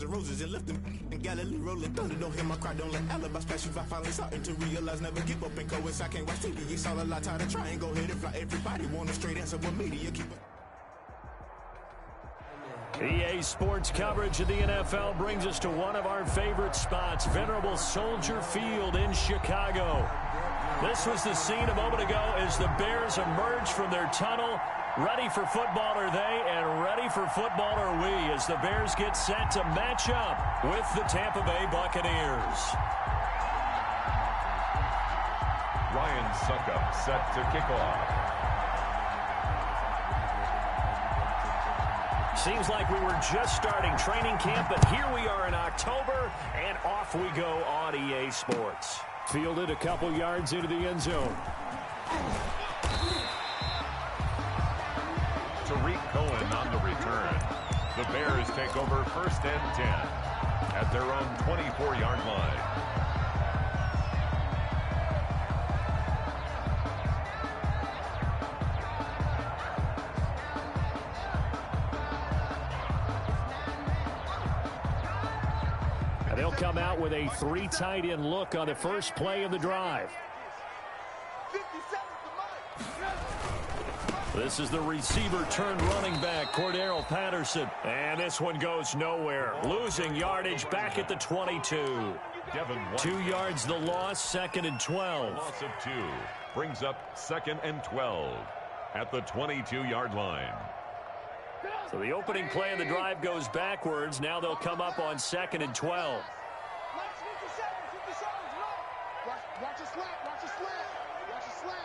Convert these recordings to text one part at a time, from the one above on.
Roses and lifting and Galilee rolling thunder. Don't hear my cry, don't let alibi splash. If I finally starting to realize, never give up and coincide. Can't watch TV, it's all a lot. Tired of trying, go ahead and fly. Everybody want a straight answer, what media keep it. EA Sports coverage of the NFL brings us to one of our favorite spots, venerable Soldier Field in Chicago. This was the scene a moment ago as the Bears emerged from their tunnel. Ready for football are they, and ready for football are we, as the Bears get set to match up with the Tampa Bay Buccaneers. Ryan Suckup set to kick off. Seems like we were just starting training camp, but here we are in October, and off we go on EA Sports. Fielded a couple yards into the end zone. Tariq Cohen on the return. The Bears take over 1st and 10 at their own 24-yard line. And they'll come out with a 3 tight end look on the first play of the drive. This is the receiver turned running back, Cordero Patterson. And this one goes nowhere. Losing yardage back at the 22. 2 yards the loss, 2nd and 12. Loss of 2 brings up 2nd and 12 at the 22-yard line. So the opening play of the drive goes backwards. Now they'll come up on 2nd and 12. Watch a slant, watch a slant, watch a slant.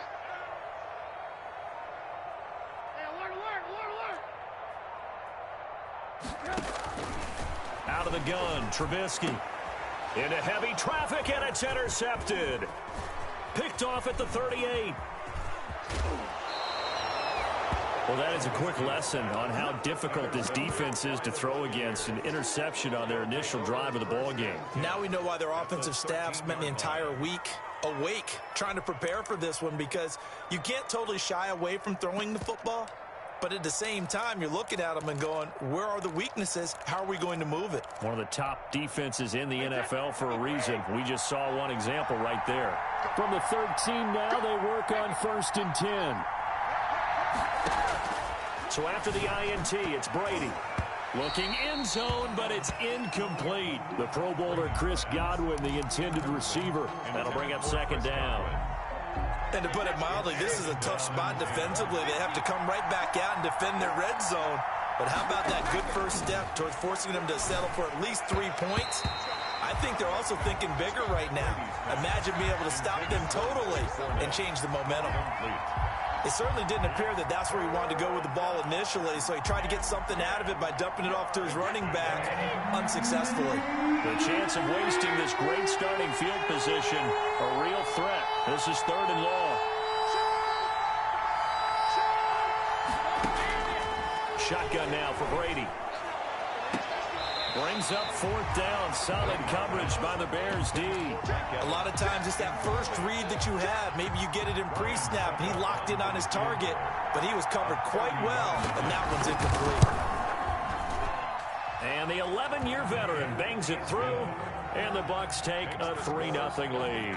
Out of the gun, Trubisky. Into heavy traffic, and it's intercepted. Picked off at the 38. Well, that is a quick lesson on how difficult this defense is to throw against. An interception on their initial drive of the ball game. Now we know why their offensive staff spent the entire week awake trying to prepare for this one, because you can't totally shy away from throwing the football. But at the same time, you're looking at them and going, where are the weaknesses? How are we going to move it? One of the top defenses in the NFL for a reason. We just saw one example right there. From the 13 now, they work on 1st and 10. So after the INT, it's Brady. Looking end zone, but it's incomplete. The Pro Bowler Chris Godwin, the intended receiver. That'll bring up 2nd down. And to put it mildly, this is a tough spot defensively. They have to come right back out and defend their red zone. But how about that good first step towards forcing them to settle for at least 3 points? I think they're also thinking bigger right now. Imagine being able to stop them totally and change the momentum. It certainly didn't appear that that's where he wanted to go with the ball initially, so he tried to get something out of it by dumping it off to his running back unsuccessfully. The chance of wasting this great starting field position, a real threat. This is 3rd and long. Shotgun now for Brady. Brings up 4th down. Solid coverage by the Bears D. A lot of times it's that first read that you have. Maybe you get it in pre-snap. He locked in on his target, but he was covered quite well, and that one's incomplete. And the 11-year veteran bangs it through, and the Bucs take a 3-0 lead.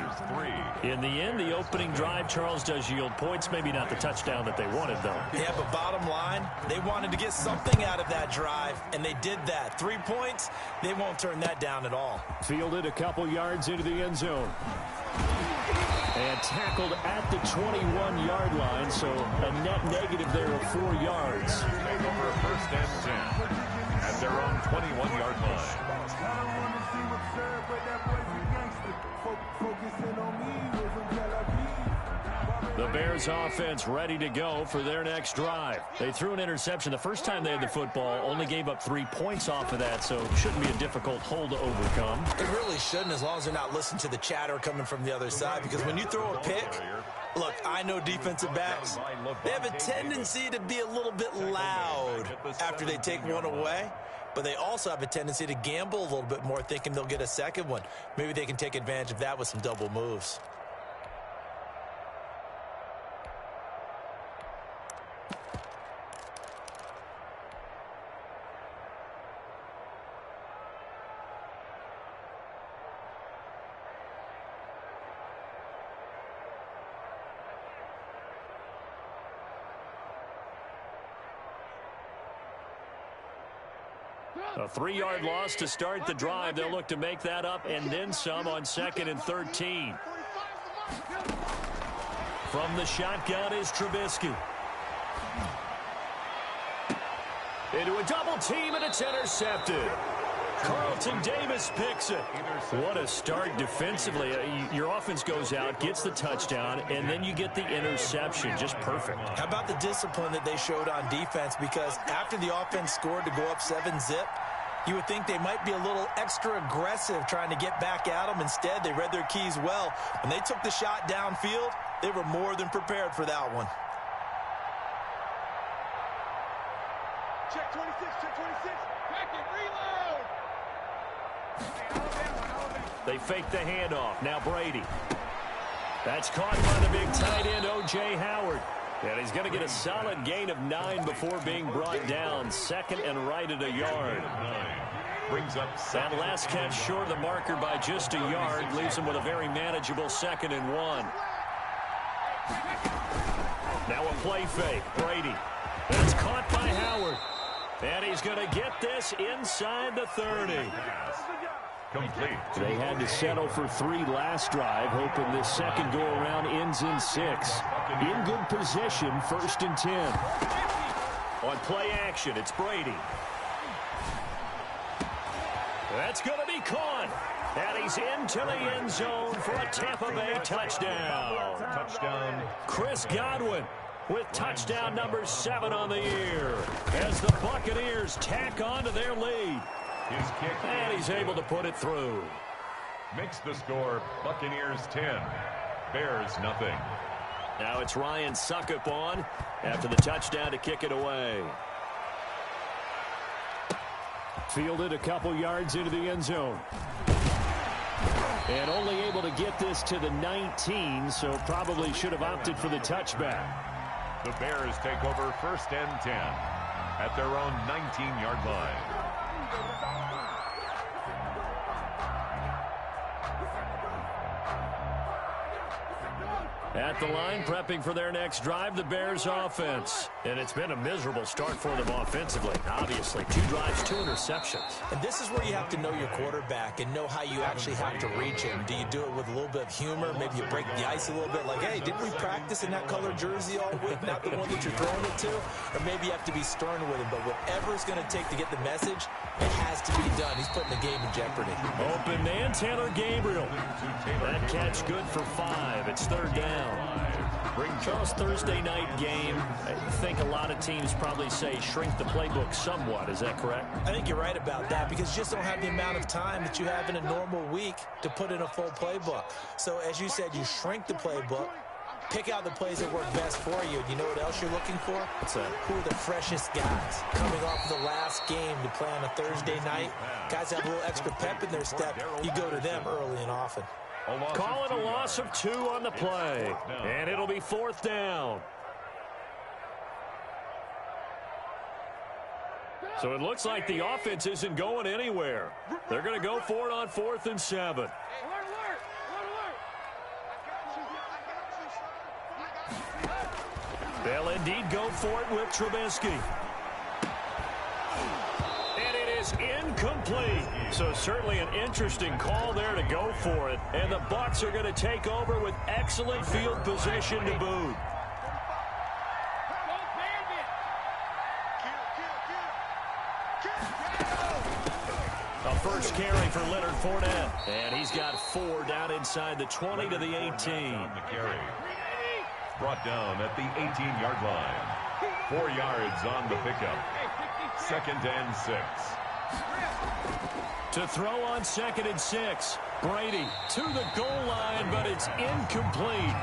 In the end, the opening drive, Charles, does yield points. Maybe not the touchdown that they wanted, though. Yeah, but bottom line, they wanted to get something out of that drive, and they did that. 3 points, they won't turn that down at all. Fielded a couple yards into the end zone. And tackled at the 21-yard line, so a net negative there of 4 yards. Take over 1st and 10 at their own 21-yard line. The Bears offense ready to go for their next drive. They threw an interception the first time they had the football, only gave up 3 points off of that, so it shouldn't be a difficult hole to overcome. It really shouldn't, as long as they're not listening to the chatter coming from the other side, because when you throw a pick, look, I know defensive backs, they have a tendency to be a little bit loud after they take one away, but they also have a tendency to gamble a little bit more, thinking they'll get a second one. Maybe they can take advantage of that with some double moves. A 3-yard loss to start the drive. They'll look to make that up and then some on 2nd and 13. From the shotgun is Trubisky. Into a double team, and it's intercepted. Carlton Davis picks it. What a start defensively. Your offense goes out, gets the touchdown, and then you get the interception. Just perfect. How about the discipline that they showed on defense? Because after the offense scored to go up 7-zip, you would think they might be a little extra aggressive trying to get back at them. Instead, they read their keys well. When they took the shot downfield, they were more than prepared for that one. Check 26, check 26. Back and reload. They fake the handoff. Now Brady. That's caught by the big tight end, O.J. Howard. And he's going to get a solid gain of 9 before being brought down. 2nd and right at a yard. Brings up that last catch short of the marker by just a yard. Leaves him with a very manageable 2nd and 1. Now a play fake. Brady. That's caught by Howard. And he's going to get this inside the 30. complete. They had to settle for 3 last drive, hoping this second go-around ends in 6. In good position, 1st and 10. On play action, it's Brady. That's going to be caught. And he's into the end zone for a Tampa Bay touchdown. Touchdown. Chris Godwin with touchdown number 7 on the year as the Buccaneers tack on to their lead. His kick. And he's able to put it through. Makes the score Buccaneers 10, Bears nothing. Now it's Ryan Suckup on after the touchdown to kick it away. Fielded a couple yards into the end zone. And only able to get this to the 19, so probably should have opted for the touchback. The Bears take over 1st and 10 at their own 19-yard line. At the line, prepping for their next drive, the Bears offense. And it's been a miserable start for them offensively. Obviously, 2 drives, 2 interceptions. And this is where you have to know your quarterback and know how you actually have to reach him. Do you do it with a little bit of humor? Maybe you break the ice a little bit like, hey, didn't we practice in that color jersey all week, not the one that you're throwing it to? Or maybe you have to be stern with him. But whatever it's going to take to get the message, it has to be done. He's putting the game in jeopardy. Open man, Taylor Gabriel. That catch good for 5. It's 3rd down. Charles, Thursday night game, I think a lot of teams probably say shrink the playbook somewhat. Is that correct? I think you're right about that because you just don't have the amount of time that you have in a normal week to put in a full playbook. So as you said, you shrink the playbook, pick out the plays that work best for you. You know what else you're looking for? What's that? Who are the freshest guys coming off the last game to play on a Thursday night? Guys have a little extra pep in their step. You go to them early and often. Calling a loss of 2 on the play. And it'll be 4th down. So it looks like the offense isn't going anywhere. They're going to go for it on 4th and 7. They'll indeed go for it with Trubisky. And it is incomplete. So certainly an interesting call there to go for it. And the Bucs are going to take over with excellent field position to boot. A first carry for Leonard Fournette. And he's got 4 down inside the 20 to the 18. The carry. Brought down at the 18-yard line. 4 yards on the pickup. 2nd and 6. To throw on 2nd and 6. Brady to the goal line, but it's incomplete.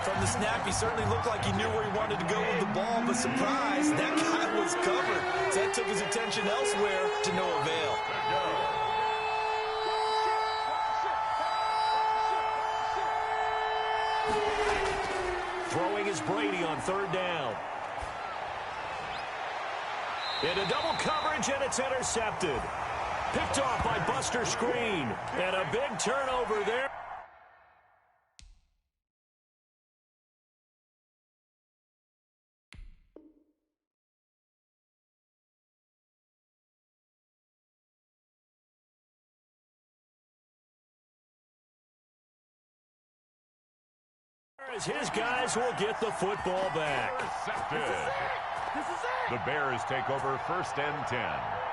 From the snap, he certainly looked like he knew where he wanted to go with the ball, but surprise, that guy was covered. So that took his attention elsewhere to no avail. Throwing is Brady on 3rd down. Into double coverage, and it's intercepted. Picked off by Buster Screen. And a big turnover there. As his guys will get the football back. The Bears take over 1st and 10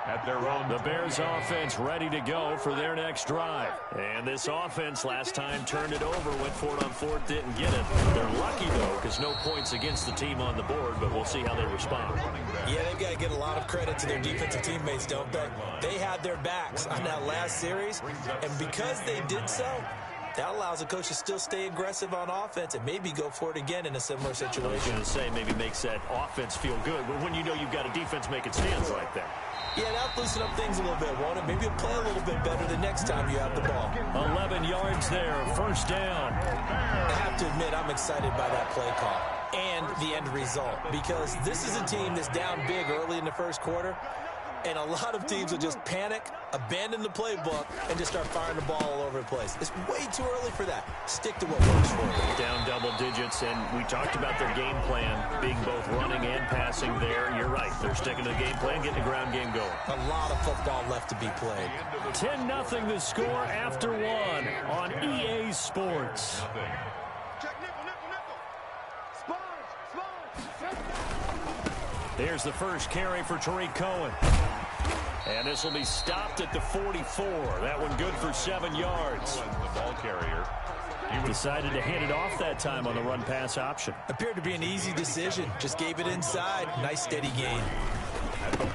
at their own. The Bears offense ready to go for their next drive. And this offense last time turned it over, went for it on 4th, didn't get it. They're lucky, though, because no points against the team on the board, but we'll see how they respond. Yeah, they've got to get a lot of credit to their defensive teammates, don't they? They had their backs on that last series, and because they did so, that allows the coach to still stay aggressive on offense and maybe go for it again in a similar situation. I was going to say maybe makes that offense feel good, but when you know you've got a defense making stands like that. Yeah, that'll loosen up things a little bit, won't it? Maybe you'll play a little bit better the next time you have the ball. 11 yards there, 1st down. I have to admit, I'm excited by that play call and the end result because this is a team that's down big early in the first quarter, and a lot of teams will just panic, abandon the playbook, and just start firing the ball all over the place. It's way too early for that. Stick to what works for you. Down double digits, and we talked about their game plan being both running and passing there. You're right. They're sticking to the game plan, getting the ground game going. A lot of football left to be played. 10-0 the score after 1 on EA Sports. Here's the first carry for Tariq Cohen. And this will be stopped at the 44. That one good for 7 yards. The ball carrier. He decided to hand it off that time on the run-pass option. Appeared to be an easy decision. Just gave it inside. Nice steady gain.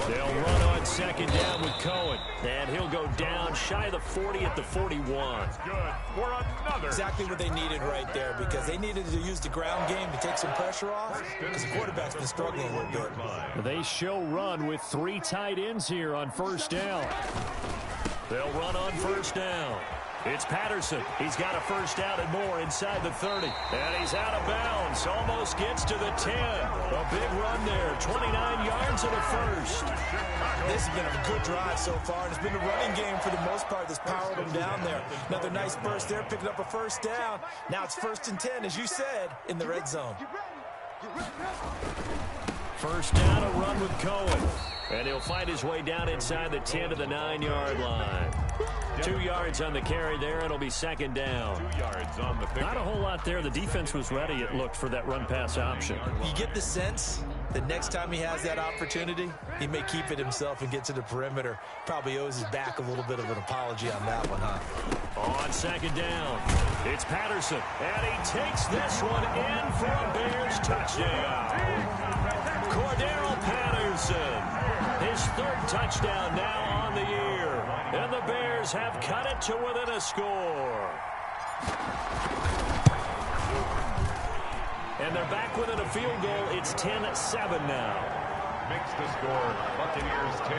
They'll run on 2nd down with Cohen. And he'll go down shy of the 40 at the 41. Good for another. Exactly what they needed right there because they needed to use the ground game to take some pressure off because the quarterback's been struggling a little bit. They show run with 3 tight ends here on 1st down. They'll run on 1st down. It's Patterson. He's got a 1st down and more inside the 30. And he's out of bounds. Almost gets to the 10. A big run there. 29 yards and a 1st. This has been a good drive so far, and it's been the running game for the most part that's powered them down there. Another nice burst there, picking up a 1st down. Now it's 1st and 10, as you said, in the red zone. 1st down, a run with Cohen. And he'll find his way down inside the 10 to the 9-yard line. 2 yards on the carry there. It'll be 2nd down. 2 yards on the pick. Not a whole lot there. The defense was ready, it looked, for that run-pass option. You get the sense that next time he has that opportunity, he may keep it himself and get to the perimeter. Probably owes his back a little bit of an apology on that one, huh? On 2nd down, it's Patterson. And he takes this one in for a Bears touchdown. Cordero Patterson. His 3rd touchdown now on the year. And the Bears have cut it to within a score. And they're back within a field goal. It's 10-7 now. Makes the score Buccaneers 10,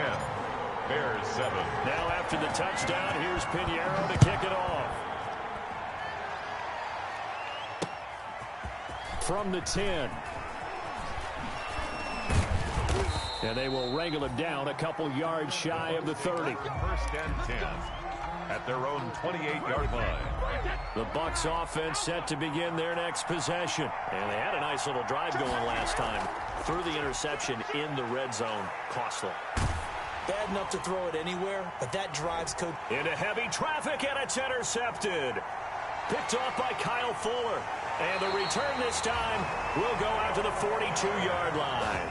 Bears 7. Now after the touchdown, here's Pinheiro to kick it off. From the 10. And they will wrangle him down a couple yards shy of the 30. 1st and 10 at their own 28-yard line. The Bucs offense set to begin their next possession. And they had a nice little drive going last time. Threw the interception in the red zone. Costly. Bad enough to throw it anywhere, but that drives coach. Into heavy traffic, and it's intercepted. Picked off by Kyle Fuller. And the return this time will go out to the 42-yard line.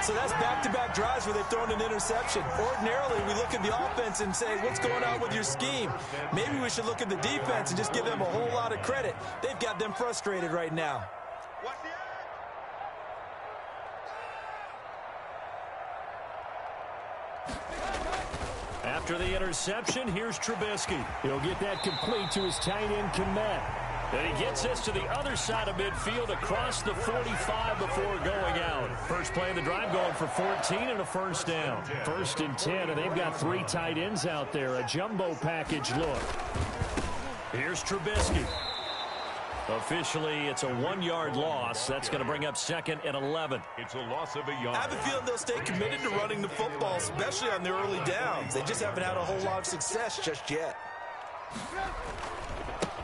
So that's back-to-back drives where they've thrown an interception. Ordinarily, we look at the offense and say, what's going on with your scheme? Maybe we should look at the defense and just give them a whole lot of credit. They've got them frustrated right now. After the interception, here's Trubisky. He'll get that complete to his tight end, Kmet. And he gets this to the other side of midfield across the 45 before going out. First play of the drive going for 14 and a 1st down. 1st and 10, and they've got 3 tight ends out there. A jumbo package look. Here's Trubisky. Officially, it's a 1-yard loss. That's going to bring up 2nd and 11. It's a loss of a yard. I have a feeling they'll stay committed to running the football, especially on the early downs. They just haven't had a whole lot of success just yet.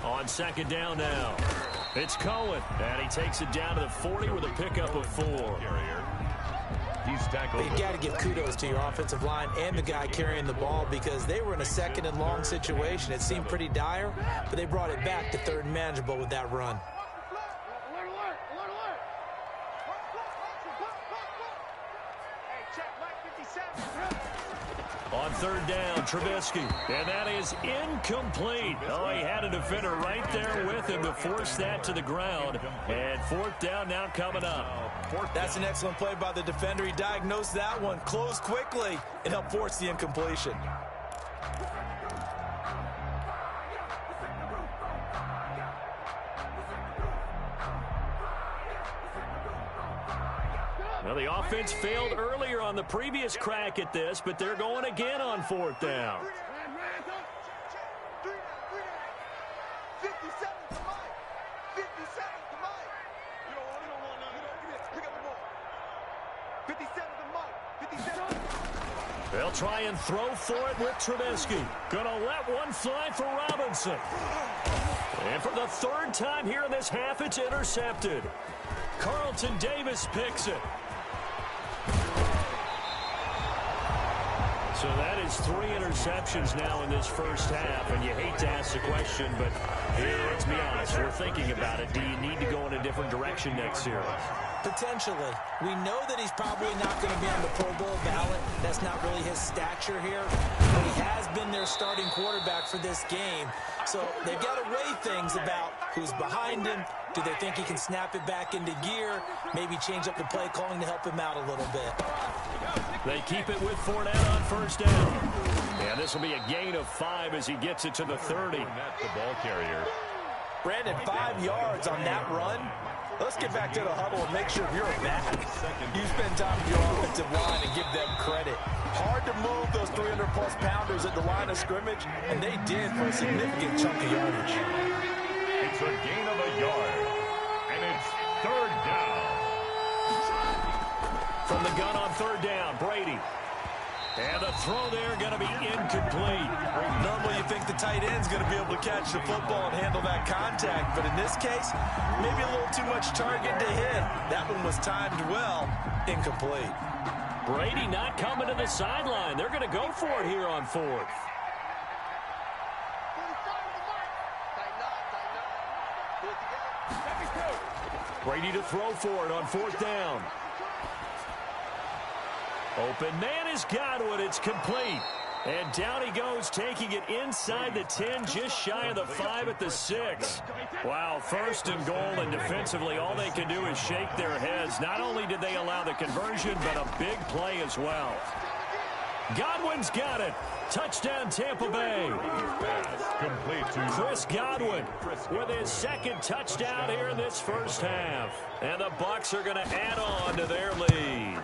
On 2nd down now, it's Cohen, and he takes it down to the 40 with a pickup of 4. He's tackled. You've got to give kudos to your offensive line and the guy carrying the ball because they were in a 2nd and long situation. It seemed pretty dire, but they brought it back to 3rd and manageable with that run. third down. Trubisky. And that is incomplete. Oh, he had a defender right there with him to force that to the ground. And fourth down now coming up. That's an excellent play by the defender. He diagnosed that one, closed quickly, and helped force the incompletion. Well, the offense failed earlier on the previous crack at this, but they're going again on fourth down. 57 They'll try and throw for it with Trubisky. Gonna let one fly for Robinson. And for the third time here in this half, it's intercepted. Carlton Davis picks it. So that is 3 interceptions now in this first half, and you hate to ask the question, but let's be honest, we're thinking about it. Do you need to go in a different direction next series? Potentially. We know that he's probably not going to be on the Pro Bowl ballot. That's not really his stature here. But he has been their starting quarterback for this game. So they've got to weigh things about who's behind him. Do they think he can snap it back into gear? Maybe change up the play calling to help him out a little bit. They keep it with Fournette on first down. And this will be a gain of 5 as he gets it to the 30. The ball carrier. Brandon, 5 yards on that run. Let's get back to the huddle and make sure if you're a back, you spend time with your offensive line and give them credit. Hard to move those 300-plus pounders at the line of scrimmage, and they did for a significant chunk of yardage. It's a gain of a yard, and it's third down. From the gun on third down, Brady. And the throw there going to be incomplete. Normally you think the tight end's going to be able to catch the football and handle that contact, but in this case, maybe a little too much target to hit. That one was timed well, incomplete. Brady not coming to the sideline. They're going to go for it here on fourth. Brady to throw for it on fourth down. Open man is Godwin. It's complete. And down he goes, taking it inside the 10, just shy of the 5 at the 6. Wow, first and goal, and defensively all they can do is shake their heads. Not only did they allow the conversion, but a big play as well. Godwin's got it. Touchdown, Tampa Bay. Complete to Chris Godwin with his second touchdown here in this first half. And the Bucs are going to add on to their lead.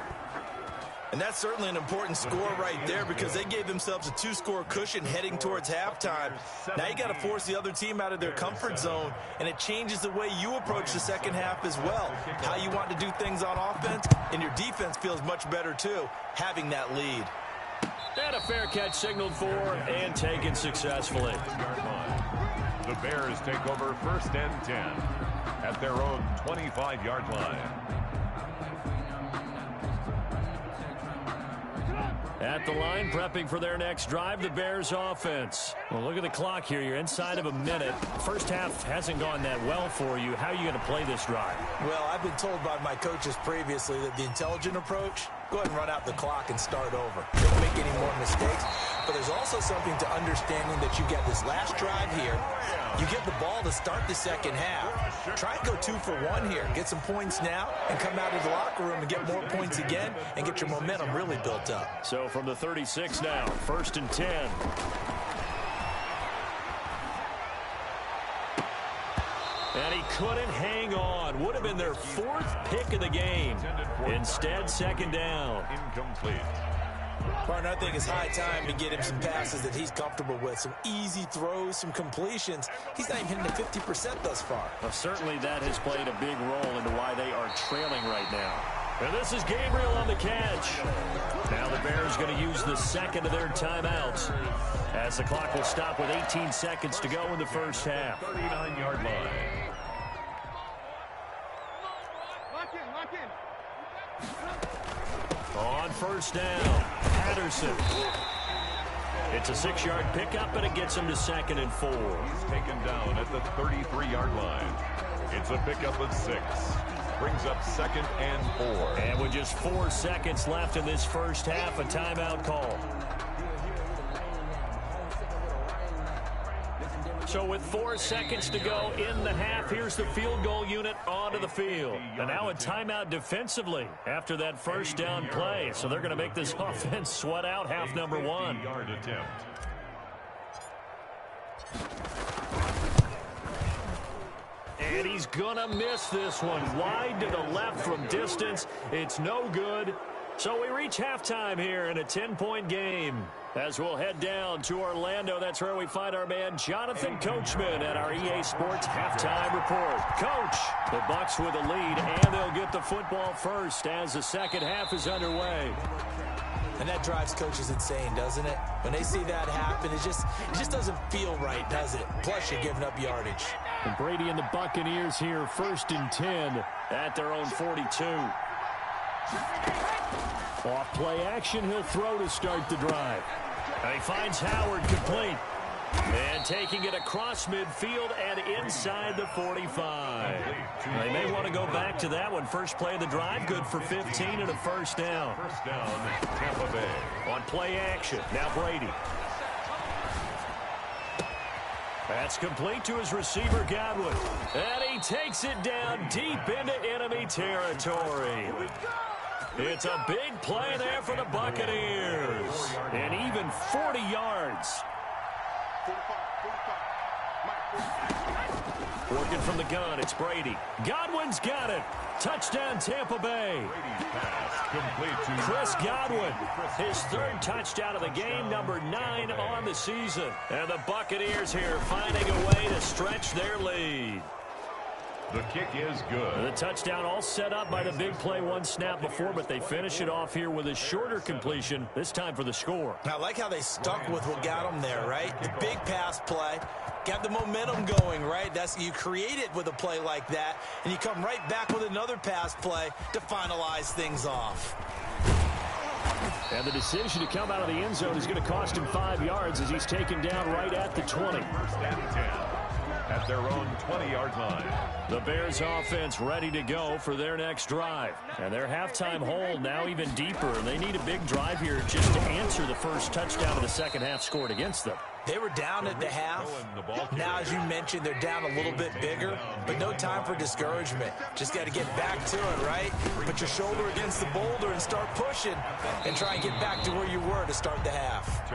And that's certainly an important score right there because they gave themselves a 2-score cushion heading towards halftime. Now you got to force the other team out of their comfort zone, and it changes the way you approach the second half as well. How you want to do things on offense, and your defense feels much better too, having that lead. And a fair catch signaled for and taken successfully. The Bears take over first and 10 at their own 25-yard line. At the line, prepping for their next drive, the Bears offense. Well, look at the clock here. You're inside of a minute. First half hasn't gone that well for you. How are you going to play this drive? Well, I've been told by my coaches previously that the intelligent approach, go ahead and run out the clock and start over. Don't make any more mistakes. But there's also something to understanding that you get this last drive here. You get the ball to start the second half. Try and go 2 for 1 here. Get some points now and come out of the locker room and get more points again and get your momentum really built up. So from the 36 now, first and 10. And he couldn't hang on. Would have been their 4th pick of the game. Instead, second down. Incomplete. Partner, I think it's high time to get him some passes that he's comfortable with. Some easy throws, some completions. He's not even hitting the 50% thus far. Well, certainly that has played a big role into why they are trailing right now. And this is Gabriel on the catch. Now the Bears going to use the second of their timeouts as the clock will stop with 18 seconds to go in the first half. 39-yard line. On first down, Patterson. It's a 6-yard pickup, and it gets him to 2nd and 4. He's taken down at the 33-yard line. It's a pickup of 6. Brings up 2nd and 4. And with just 4 seconds left in this first half, a timeout call. So with 4 seconds to go in the half, here's the field goal unit onto the field. And now a timeout defensively after that first down play. So they're going to make this offense sweat out half number 1. Yard attempt. And he's going to miss this one. Wide to the left from distance. It's no good. So we reach halftime here in a 10-point game. As we'll head down to Orlando, that's where we find our man Jonathan Coachman at our EA Sports Halftime Report. Coach, the Bucs with a lead, and they'll get the football first as the second half is underway. And that drives coaches insane, doesn't it? When they see that happen, it just doesn't feel right, does it? Plus, you're giving up yardage. And Brady and the Buccaneers here, 1st and 10 at their own 42. Off play action, he'll throw to start the drive. And he finds Howard complete. And taking it across midfield and inside the 45. They may want to go back to that one. First play of the drive, good for 15 and a first down. First down, Tampa Bay. On play action, now Brady. That's complete to his receiver, Godwin. And he takes it down deep into enemy territory. It's a big play there for the Buccaneers. And even 40 yards. Working from the gun, it's Brady. Godwin's got it. Touchdown, Tampa Bay. Chris Godwin, his 3rd touchdown of the game, number 9 on the season. And the Buccaneers here finding a way to stretch their lead. The kick is good. The touchdown all set up by the big play 1 snap before, but they finish it off here with a shorter completion, this time for the score. I like how they stuck with what got them there, right? The big pass play, got the momentum going, right? You create it with a play like that, and you come right back with another pass play to finalize things off. And the decision to come out of the end zone is going to cost him 5 yards as he's taken down right at the 20. First and 10 at their own 20-yard line. The Bears offense ready to go for their next drive. And their halftime hole now even deeper. They need a big drive here just to answer the first touchdown of the second half scored against them. They were down at the half. Now, as you mentioned, they're down a little bit bigger, but no time for discouragement. Just got to get back to it, right? Put your shoulder against the boulder and start pushing and try and get back to where you were to start the half.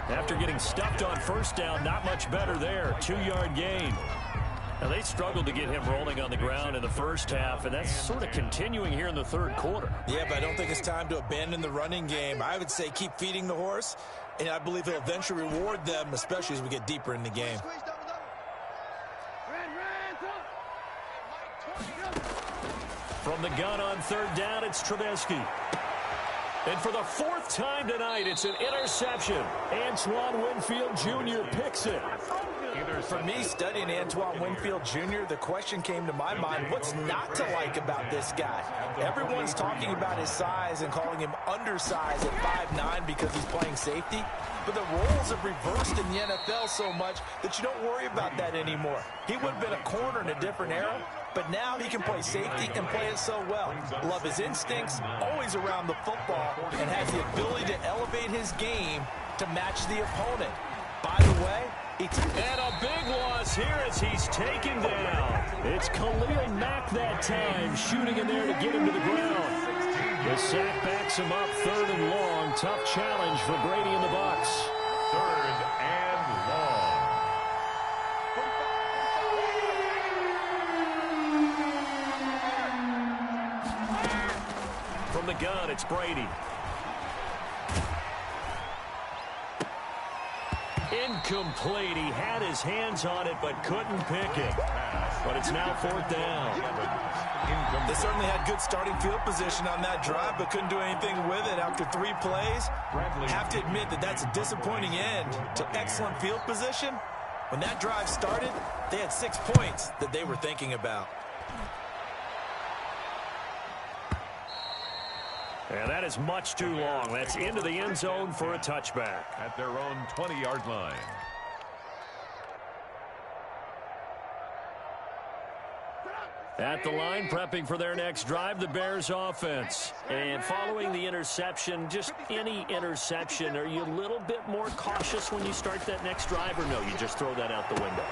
After getting stuffed on first down, not much better there. 2-yard gain. Now, they struggled to get him rolling on the ground in the first half, and that's sort of continuing here in the third quarter. Yeah, but I don't think it's time to abandon the running game. I would say keep feeding the horse, and I believe he'll eventually reward them, especially as we get deeper in the game. From the gun on 3rd down, it's Trubisky. And for the 4th time tonight, it's an interception. Antoine Winfield Jr. picks it. For me, studying Antoine Winfield Jr., the question came to my mind, what's not to like about this guy? Everyone's talking about his size and calling him undersized at 5'9" because he's playing safety. But the roles have reversed in the NFL so much that you don't worry about that anymore. He would have been a corner in a different era, but now he can play safety and play it so well. Love his instincts, always around the football, and has the ability to elevate his game to match the opponent. By the way, and a big loss here as he's taken down. It's Khalil Mack that time, shooting in there to get him to the ground. The sack backs him up, 3rd and long. Tough challenge for Brady and the Bucs. 3rd and long. From the gun, it's Brady. Incomplete. He had his hands on it but couldn't pick it. But it's now 4th down. They certainly had good starting field position on that drive, but couldn't do anything with it after 3 plays. Have to admit that that's a disappointing end to excellent field position. When that drive started, they had 6 points that they were thinking about. And that is much too long. That's into the end zone for a touchback. At their own 20-yard line. At the line, prepping for their next drive, the Bears offense. And following the interception, just any interception, are you a little bit more cautious when you start that next drive, or no, you just throw that out the window?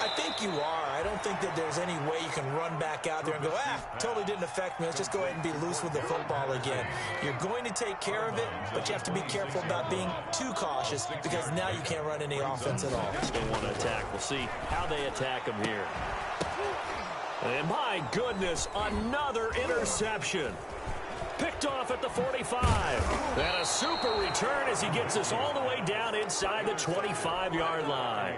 I think you are. I don't think that there's any way you can run back out there and go, totally didn't affect me. Let's just go ahead and be loose with the football again. You're going to take care of it, but you have to be careful about being too cautious because now you can't run any offense at all. They want to attack. We'll see how they attack them here. And my goodness, another interception. Picked off at the 45. And a super return as he gets us all the way down inside the 25-yard line.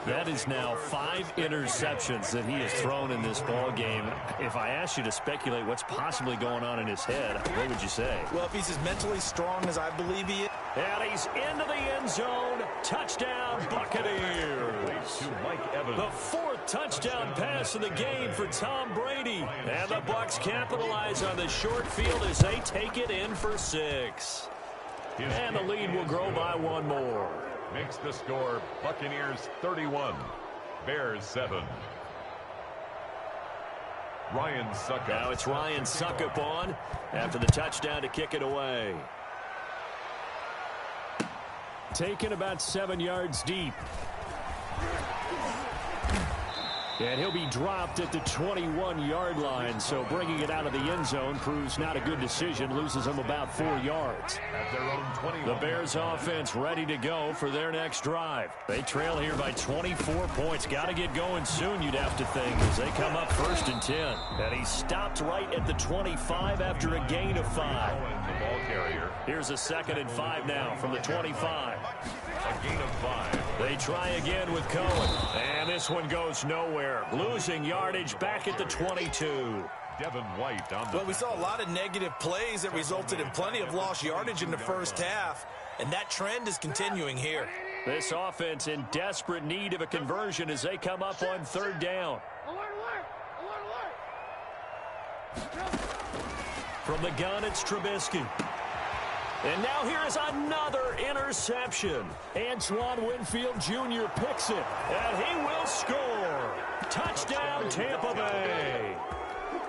That is now 5 interceptions that he has thrown in this ball game. If I asked you to speculate what's possibly going on in his head, what would you say? Well, if he's as mentally strong as I believe he is. And he's into the end zone. Touchdown, Buccaneers. The 4th touchdown pass of the game for Tom Brady. And the Bucs capitalize on the short field as they take it in for 6. And the lead will grow by 1 more. Makes the score Buccaneers 31, Bears 7. Ryan Suckup. Now it's Ryan Suckup on after the touchdown to kick it away. Taken about 7 yards deep. And he'll be dropped at the 21-yard line, so bringing it out of the end zone proves not a good decision, loses him about 4 yards. At their own 21. The Bears offense ready to go for their next drive. They trail here by 24 points. Got to get going soon, you'd have to think, as they come up 1st and 10. And he stopped right at the 25 after a gain of 5. The ball carrier. Here's a 2nd and 5 now from the 25. A gain of 5. They try again with Cohen. And this one goes nowhere. Losing yardage back at the 22. Devin White on the Well, we saw a lot of negative plays that resulted in plenty of lost yardage in the first half. And that trend is continuing here. This offense in desperate need of a conversion as they come up on 3rd down. From the gun, it's Trubisky. And now here is another interception. Antoine Winfield Jr. picks it, and he will score. Touchdown, Tampa Bay.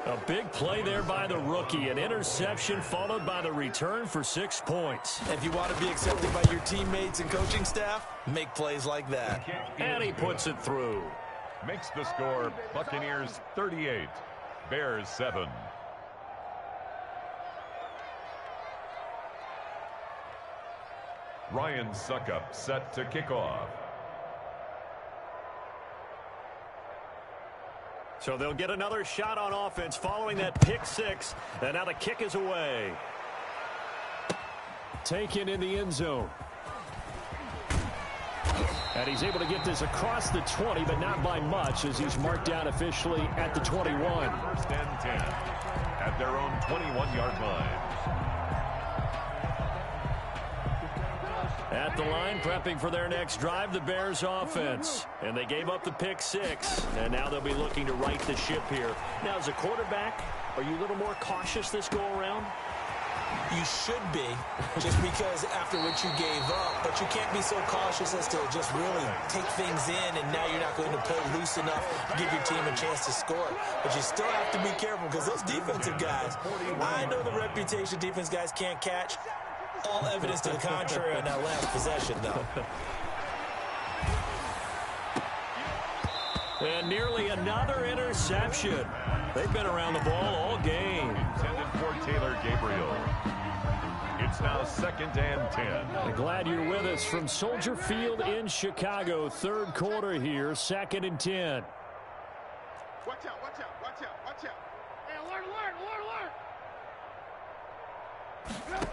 A big play there by the rookie. An interception followed by the return for 6 points. If you want to be accepted by your teammates and coaching staff, make plays like that. And he puts it through. Makes the score Buccaneers 38, Bears 7. Ryan Suckup set to kick off. So they'll get another shot on offense following that pick 6. And now the kick is away. Taken in the end zone. And he's able to get this across the 20, but not by much as he's marked down officially at the 21. 1st and 10 at their own 21-yard line. At the line, prepping for their next drive, the Bears offense. And they gave up the pick 6, and now they'll be looking to right the ship here. Now, as a quarterback, are you a little more cautious this go-around? You should be, just because after what you gave up. But you can't be so cautious as to just really take things in, and now you're not going to play loose enough to give your team a chance to score. But you still have to be careful because those defensive guys, I know the reputation defense guys can't catch. All evidence to the contrary on that last possession, though. And nearly another interception. They've been around the ball all game. Intended for Taylor Gabriel. It's now 2nd and 10. I'm glad you're with us from Soldier Field in Chicago. 3rd quarter here, 2nd and 10. Watch out, watch out, watch out, watch out. Hey, alert, alert, alert, alert.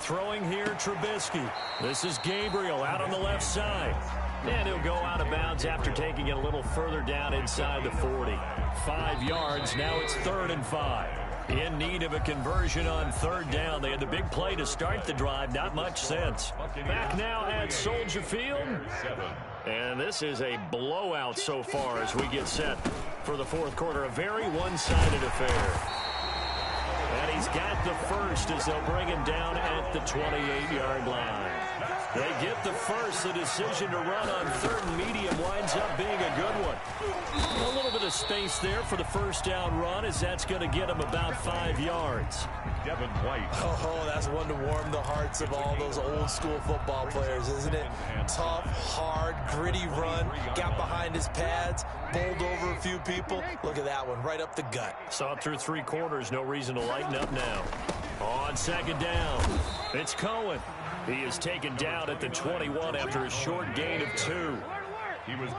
Throwing here, Trubisky. This is Gabriel out on the left side. And he'll go out of bounds after taking it a little further down inside the 40. 5 yards, now it's 3rd and 5. In need of a conversion on 3rd down. They had the big play to start the drive, not much sense. Back now at Soldier Field. And this is a blowout so far as we get set for the 4th quarter. A very one-sided affair. And he's got the first as they'll bring him down at the 28-yard line. They get the first. The decision to run on third and medium winds up being a good one. A little bit of space there for the first down run, as that's going to get him about 5 yards. Devin White. Oh, that's one to warm the hearts of all those old school football players, isn't it? Tough, hard, gritty run. Got behind his pads, bowled over a few people. Look at that one, right up the gut. Saw it through 3 quarters. No reason to lighten up now. On second down, it's Cohen. He is taken down at the 21 after a short gain of 2.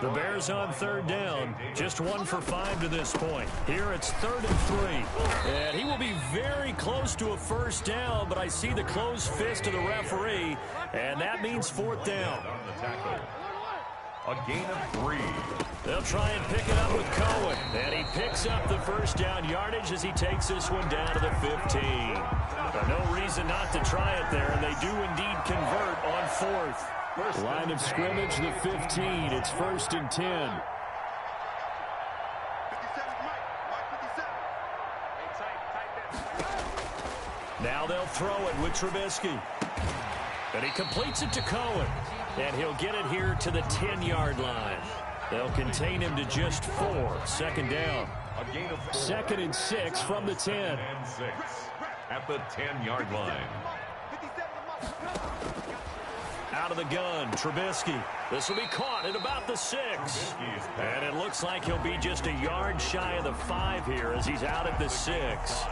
The Bears on third down, just 1 for 5 to this point. Here it's 3rd and 3. And he will be very close to a first down, but I see the closed fist of the referee, and that means 4th down. A gain of 3. They'll try and pick it up with Cohen. And he picks up the first down yardage as he takes this one down to the 15. No reason not to try it there, and they do indeed convert on 4th. Line of scrimmage, the 15. It's 1st and 10. Now they'll throw it with Trubisky. And he completes it to Cohen. And he'll get it here to the 10-yard line. They'll contain him to just 4. Second down. A gain of 4. 2nd and 6 from the 10. And 6 at the 10-yard line. Out of the gun, Trubisky. This will be caught at about the 6. And it looks like he'll be just a yard shy of the 5 here as he's out at the 6.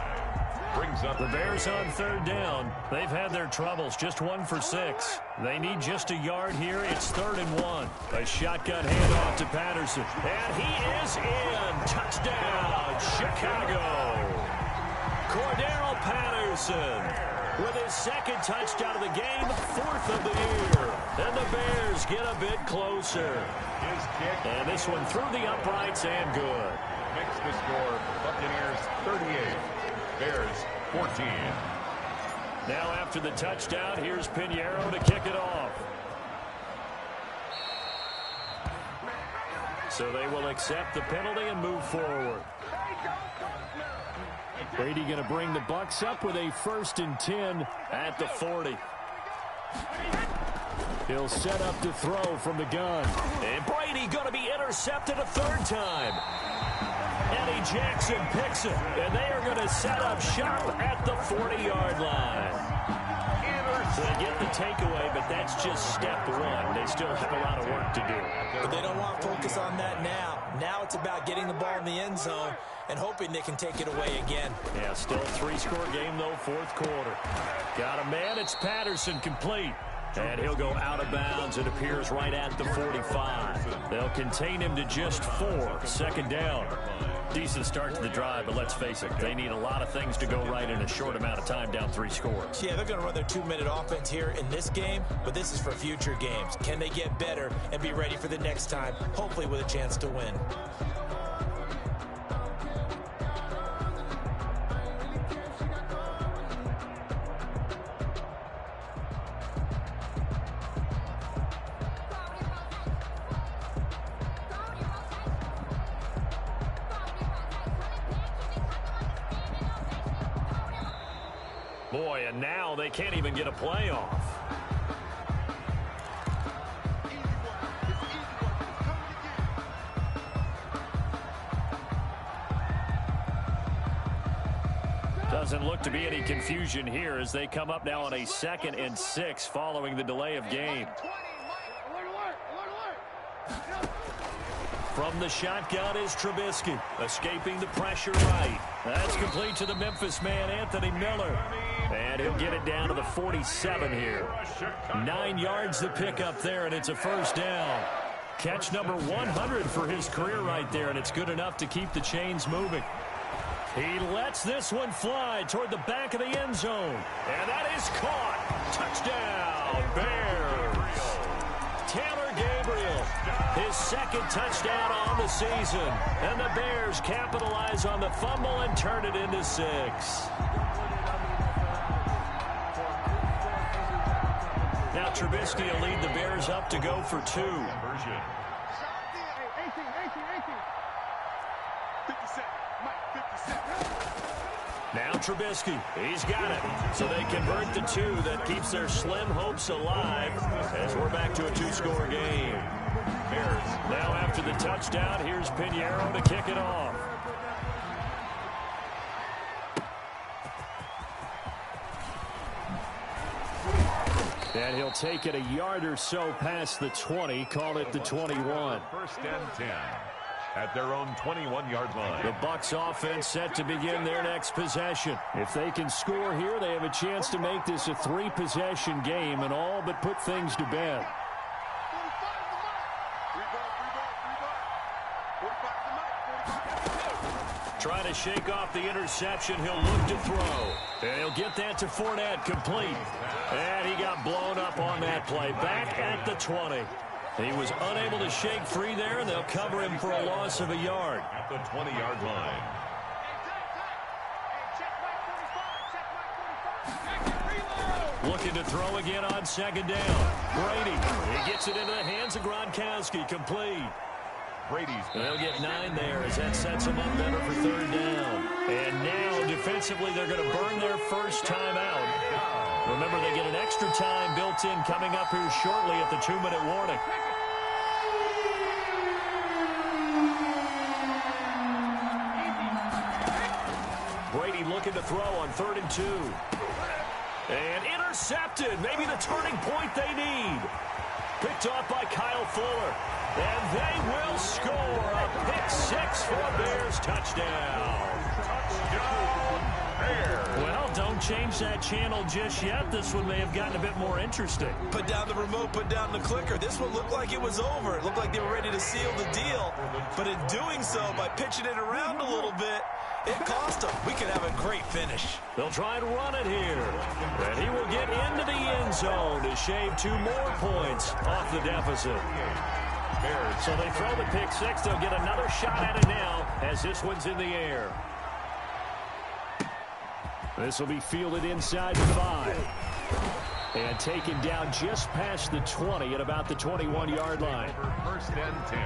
Brings up the Bears on third down. They've had their troubles, just 1 for 6. They need just a yard here. It's 3rd and 1. A shotgun handoff to Patterson. And he is in. Touchdown, Chicago. Cordero Patterson with his 2nd touchdown of the game, 4th of the year. And the Bears get a bit closer. His kick. And this one through the uprights and good. Makes the score Buccaneers 38. Bears 14. Now after the touchdown, here's Pinheiro to kick it off. So they will accept the penalty and move forward. Brady going to bring the Bucs up with a 1st and 10 at the 40. He'll set up to throw from the gun. And Brady going to be intercepted a 3rd time. Eddie Jackson picks it, and they are going to set up shop at the 40-yard line. So they get the takeaway, but that's just step 1. They still have a lot of work to do. But they don't want to focus on that now. Now it's about getting the ball in the end zone and hoping they can take it away again. Yeah, still a 3-score game, though, 4th quarter. Got a man, it's Patterson, complete. And he'll go out of bounds. It appears right at the 45. They'll contain him to just 4. 2nd down. Decent start to the drive, but let's face it, they need a lot of things to go right in a short amount of time, down 3 scores. Yeah, they're going to run their 2-minute offense here in this game, but this is for future games. Can they get better and be ready for the next time, hopefully with a chance to win? Boy, and now they can't even get a playoff. Doesn't look to be any confusion here as they come up now on a 2nd and 6 following the delay of game. From the shotgun is Trubisky, escaping the pressure right. That's complete to the Memphis man, Anthony Miller. And he'll get it down to the 47 here. 9 yards to pick up there, and it's a 1st down. Catch number 100 for his career right there, and it's good enough to keep the chains moving. He lets this one fly toward the back of the end zone. And that is caught. Touchdown, Bears. Taylor Gabriel, his 2nd touchdown on the season. And the Bears capitalize on the fumble and turn it into 6. Now Trubisky will lead the Bears up to go for 2. Now Trubisky, he's got it. So they convert the 2 that keeps their slim hopes alive as we're back to a 2-score game. Bears. Now after the touchdown, here's Pinheiro to kick it off. And he'll take it a yard or so past the 20, call it the 21. First and 10 at their own 21-yard line. The Bucs offense set to begin their next possession. If they can score here, they have a chance to make this a 3-possession game and all but put things to bed. Trying to shake off the interception. He'll look to throw. And he'll get that to Fournette, complete. And he got blown up on that play. Back at the 20. He was unable to shake free there, and they'll cover him for a loss of a yard. At the 20-yard line. Looking to throw again on second down. Brady, he gets it into the hands of Gronkowski, complete. Brady's. They'll get 9 there as that sets them up better for third down. And now, defensively, they're going to burn their first time out. Remember, they get an extra time built in coming up here shortly at the 2-minute warning. Brady looking to throw on 3rd and 2. And intercepted. Maybe the turning point they need. Picked off by Kyle Fuller. And they will score a pick-6 for Bears touchdown. Well, don't change that channel just yet. This one may have gotten a bit more interesting. Put down the remote, put down the clicker. This one looked like it was over. It looked like they were ready to seal the deal. But in doing so, by pitching it around a little bit, it cost them. We could have a great finish. They'll try and run it here. And he will get into the end zone to shave 2 more points off the deficit. So they throw the pick-6. They'll get another shot at it now as this one's in the air. This will be fielded inside the 5. And taken down just past the 20 at about the 21-yard line. First and 10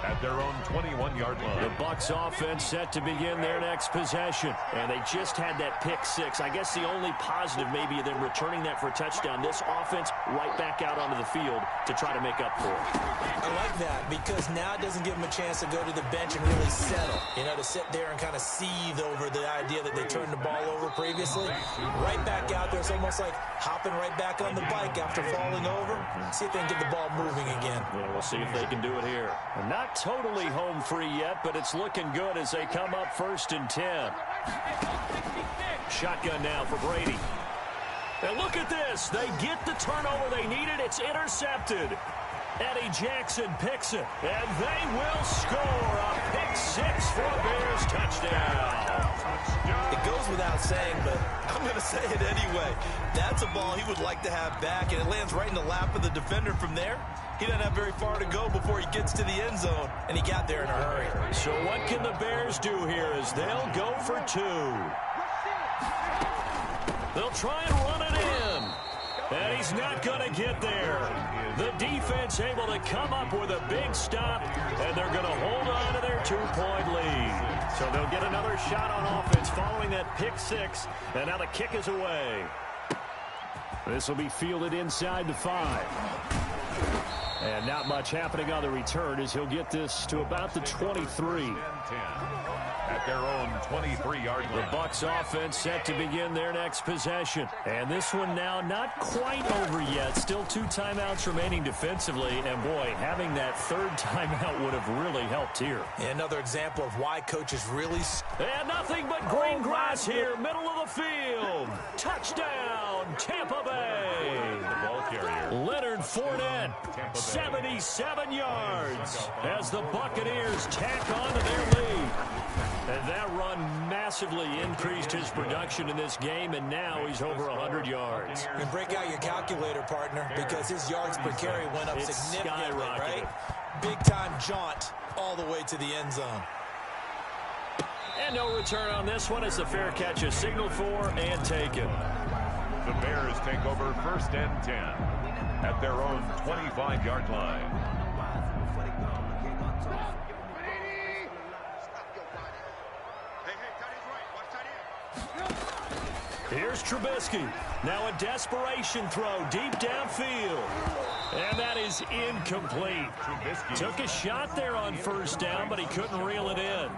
at their own 21-yard line. The Bucs offense set to begin their next possession. And they just had that pick-6. I guess the only positive maybe of them returning that for a touchdown. This offense right back out onto the field to try to make up for it. I like that because now it doesn't give them a chance to go to the bench and really settle. You know, to sit there and kind of seethe over the idea that they turned the ball over previously. Right back out there. It's almost like hopping right back on the bike after falling over. See if they can get the ball moving again. Yeah, we'll see if they can do it here. And not totally home free yet, but it's looking good as they come up 1st and 10. Shotgun now for Brady. And look at this. They get the turnover they needed. It's intercepted. Eddie Jackson picks it. And they will score a pick-6 for a Bears touchdown. It goes without saying, but I'm going to say it anyway. That's a ball he would like to have back, and it lands right in the lap of the defender from there. He doesn't have very far to go before he gets to the end zone, and he got there in a hurry. So what can the Bears do here as they'll go for 2? They'll try and run it in. And he's not going to get there. The defense able to come up with a big stop, and they're going to hold on to their 2-point lead. So they'll get another shot on offense following that pick-6, and now the kick is away. This will be fielded inside the 5. And not much happening on the return as he'll get this to about the 23. At their own 23-yard line. The Bucs offense set to begin their next possession. And this one now not quite over yet. Still 2 timeouts remaining defensively. And, boy, having that 3rd timeout would have really helped here. Another example of why coaches really... And nothing but green grass here, middle of the field. Touchdown, Tampa Bay. The ball carrier. Leonard Fournette, 77 yards as the Buccaneers tack on to their lead. And that run massively increased his production in this game, and now he's over 100 yards. And break out your calculator, partner, because his yards per carry went up significantly, right? Big-time jaunt all the way to the end zone. And no return on this one as the fair catch is signaled for and taken. The Bears take over 1st and 10 at their own 25-yard line. Here's Trubisky. Now a desperation throw deep downfield. And that is incomplete. Took a shot there on first down, but he couldn't reel it in.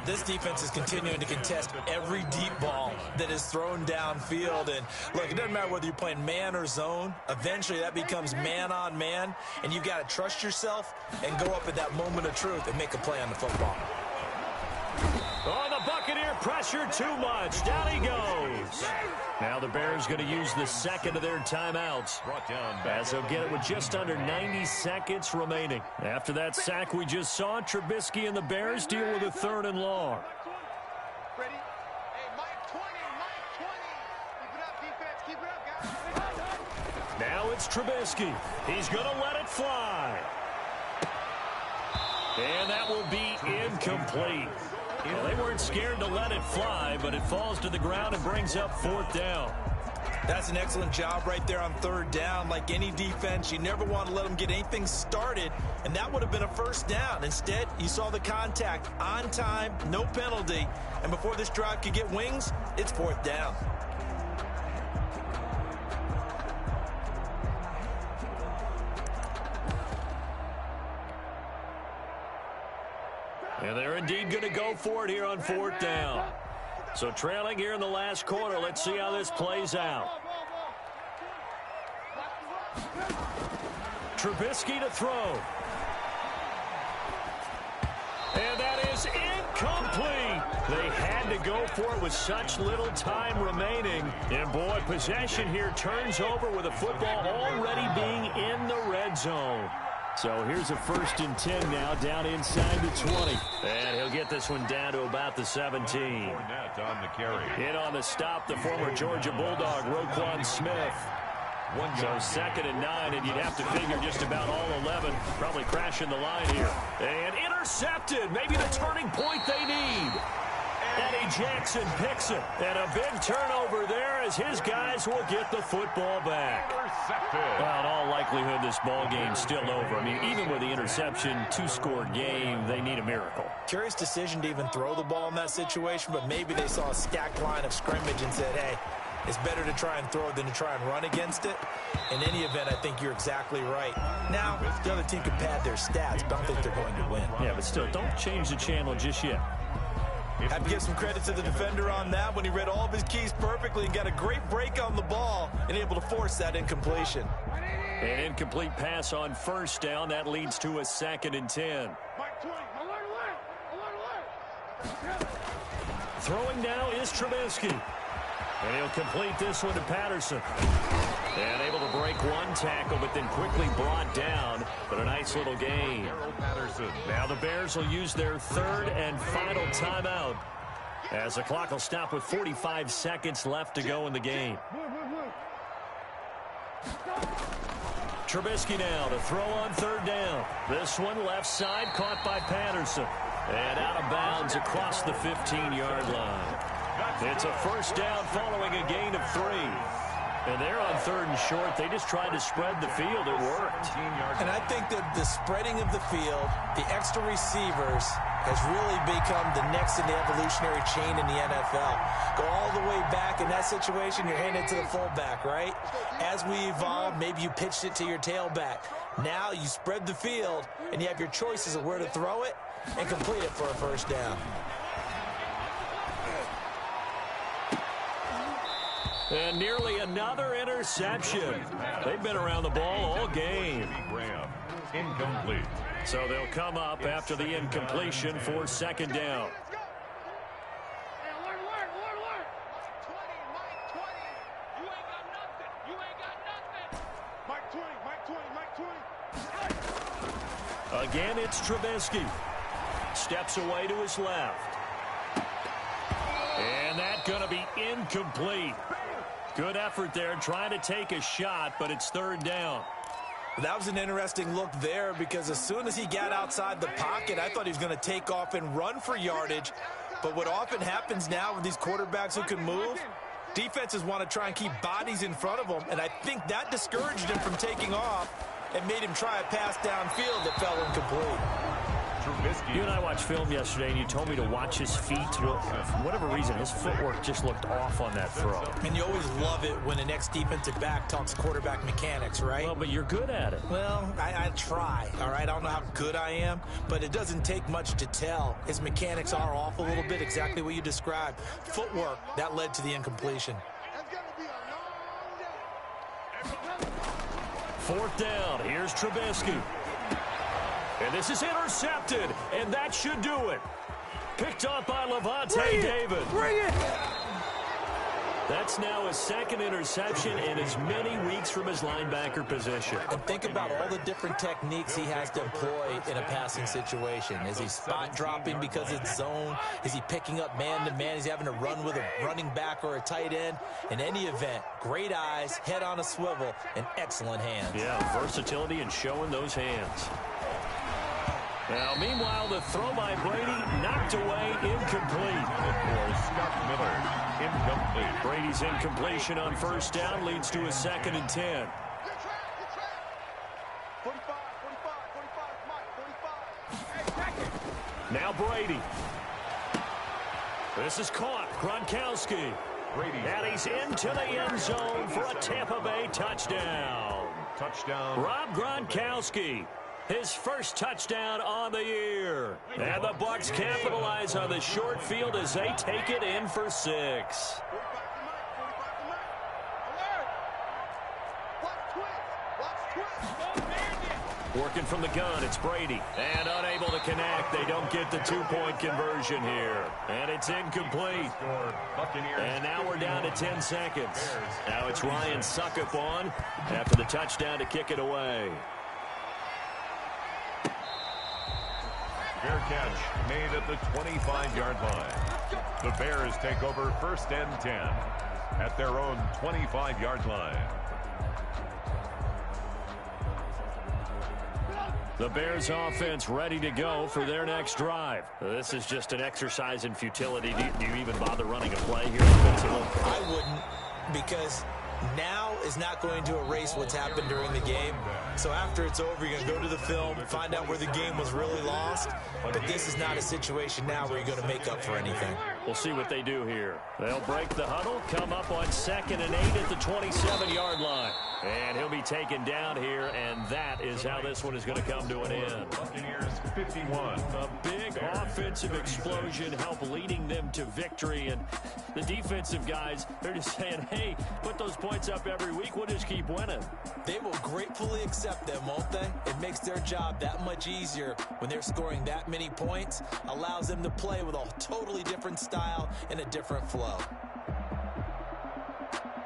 This defense is continuing to contest every deep ball that is thrown downfield. And, look, it doesn't matter whether you're playing man or zone. Eventually, that becomes man-on-man, and you've got to trust yourself and go up at that moment of truth and make a play on the football. Oh, the Buccaneer pressure too much. Down he goes. Now the Bears going to use the second of their timeouts, as they'll get it with just under 90 seconds remaining. After that sack we just saw, Trubisky and the Bears deal with a 3rd and long. Ready? Hey, Mike 20, Mike 20. Keep it up, defense. Keep it up, guys. Now it's Trubisky. He's going to let it fly. And that will be incomplete. Well, they weren't scared to let it fly, but it falls to the ground and brings up 4th down. That's an excellent job right there on 3rd down. Like any defense, you never want to let them get anything started, and that would have been a 1st down. Instead, you saw the contact on time, no penalty, and before this drive could get wings, it's 4th down. And they're indeed going to go for it here on 4th down. So trailing here in the last quarter. Let's see how this plays out. Trubisky to throw. And that is incomplete. They had to go for it with such little time remaining. And, boy, possession here turns over with the football already being in the red zone. So here's a 1st and 10 now, down inside the 20. And he'll get this one down to about the 17. In on the stop, the former Georgia Bulldog, Roquan Smith. So 2nd and 9, and you'd have to figure just about all 11 probably crashing the line here. And intercepted, maybe the turning point they need. Eddie Jackson picks it, and a big turnover there as his guys will get the football back. Well, in all likelihood, this ball game's still over. I mean, even with the interception, 2-score game, they need a miracle. Curious decision to even throw the ball in that situation, but maybe they saw a stacked line of scrimmage and said, hey, it's better to try and throw than to try and run against it. In any event, I think you're exactly right. Now, the other team can pad their stats, but I don't think they're going to win. Yeah, but still, don't change the channel just yet. Have to give some credit to the defender on that when he read all of his keys perfectly and got a great break on the ball and able to force that incompletion. An incomplete pass on 1st down. That leads to a 2nd and 10. Throwing now is Trubisky. And he'll complete this one to Patterson. And able to break one tackle, but then quickly brought down. But a nice little gain. Now the Bears will use their 3rd and final timeout, as the clock will stop with 45 seconds left to go in the game. Trubisky now to throw on 3rd down. This one left side, caught by Patterson. And out of bounds across the 15-yard line. It's a 1st down following a gain of 3. And they're on 3rd and short. They just tried to spread the field. It worked. And I think that the spreading of the field, the extra receivers, has really become the next in the evolutionary chain in the NFL. Go all the way back in that situation, you're handing it to the fullback, right? As we evolve, maybe you pitched it to your tailback. Now you spread the field, and you have your choices of where to throw it and complete it for a 1st down. And nearly another interception. They've been around the ball all game. Incomplete. So they'll come up after the incompletion for 2nd down. Again, it's Trubisky. Steps away to his left. And that's going to be incomplete. Good effort there, trying to take a shot, but it's 3rd down. That was an interesting look there, because as soon as he got outside the pocket, I thought he was going to take off and run for yardage. But what often happens now with these quarterbacks who can move, defenses want to try and keep bodies in front of them, and I think that discouraged him from taking off and made him try a pass downfield that fell incomplete. You and I watched film yesterday, and you told me to watch his feet. Well, for whatever reason, his footwork just looked off on that throw. And you always love it when the next defensive back talks quarterback mechanics, right? Well, but you're good at it. Well, I try, all right? I don't know how good I am, but it doesn't take much to tell. His mechanics are off a little bit, exactly what you described. Footwork, that led to the incompletion. Fourth down. Here's Trubisky. And this is intercepted, and that should do it. Picked up by Levante David. Bring it! That's now his second interception in as many weeks from his linebacker position. And think about all the different techniques he has to employ in a passing situation. Is he spot dropping because it's zone? Is he picking up man-to-man? Is he having to run with a running back or a tight end? In any event, great eyes, head on a swivel, and excellent hands. Yeah, versatility and showing those hands. Now, meanwhile, the throw by Brady knocked away, incomplete. For Scott Miller, incomplete. Brady's incompletion on first down leads to a 2nd and 10. 45, 45, Mike, 45. Now Brady. This is caught. Gronkowski. Brady. And he's into the end zone for a Tampa Bay touchdown. Touchdown. Rob Gronkowski. His first touchdown on the year. And the Bucs capitalize on the short field as they take it in for 6. Working from the gun, it's Brady. And unable to connect. They don't get the 2-point conversion here. And it's incomplete. And now we're down to 10 seconds. Now it's Ryan Suckup on after the touchdown to kick it away. Fair catch made at the 25-yard line. The Bears take over 1st and 10 at their own 25-yard line. The Bears offense ready to go for their next drive. This is just an exercise in futility. Do you even bother running a play here defensively? I wouldn't, because now is not going to erase what's happened during the game. So after it's over, you're going to go to the film, find out where the game was really lost. But this is not a situation now where you're going to make up for anything. We'll see what they do here. They'll break the huddle, come up on 2nd and 8 at the 27-yard line. And he'll be taken down here, and that is how this one is going to come to an end. Buccaneers 51. A big offensive explosion helped leading them to victory, and the defensive guys, they're just saying, hey, put those points up every week, we'll just keep winning. They will gratefully accept them, won't they? It makes their job that much easier when they're scoring that many points, allows them to play with a totally different style and a different flow.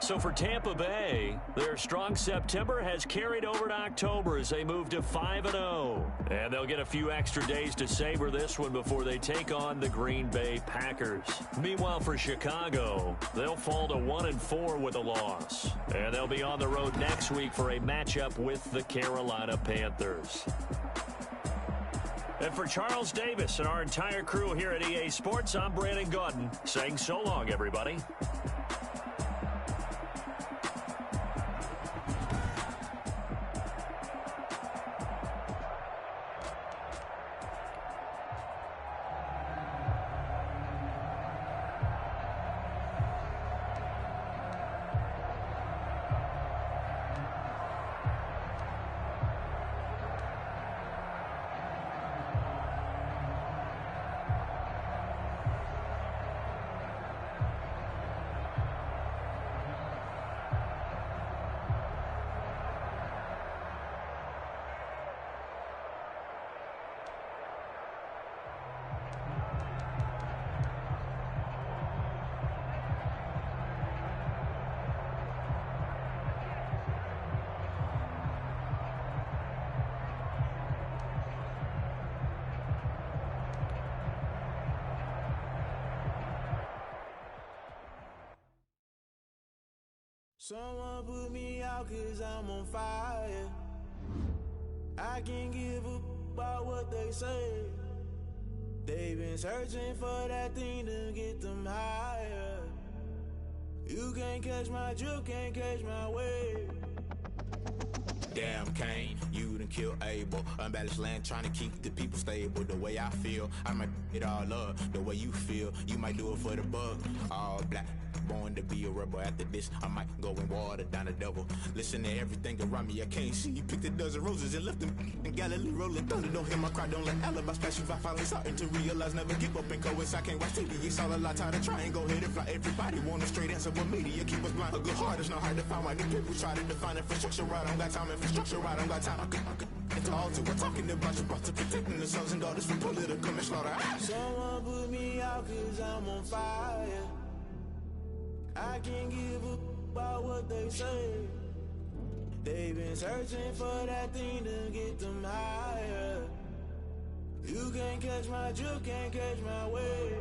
So for Tampa Bay, their strong September has carried over to October as they move to 5-0. And they'll get a few extra days to savor this one before they take on the Green Bay Packers. Meanwhile, for Chicago, they'll fall to 1-4 with a loss. And they'll be on the road next week for a matchup with the Carolina Panthers. And for Charles Davis and our entire crew here at EA Sports, I'm Brandon Gaudin saying so long, everybody. Someone put me out 'cause I'm on fire. I can't give up about what they say. They've been searching for that thing to get them higher. You can't catch my drift, can't catch my wave. Damn, Kane, you done and kill Abel. Unbalanced land trying to keep the people stable. The way I feel, I might it all up. The way you feel, you might do it for the buck. All black, born to be a rebel. After this, I might go and water down the devil. Listen to everything around me, I can't see. You picked a dozen roses and left them in Galilee rolling thunder. Don't hear my cry, don't let alibis pass you by. Finally starting to realize, never give up and coincide. Can't watch TV, it's all a lot. Tired of trying, go ahead and fly. Everybody want a straight answer, but media keep us blind. A good heart is not hard to find. Why do people try to define infrastructure right? I don't got time, infrastructure right, I don't got time. I could it's all to we're talking about you, about to protecting the sons and daughters from political manslaughter. Someone put me out cause I'm on fire. I can't give up about what they say. They've been searching for that thing to get them higher. You can't catch my drift, can't catch my wave.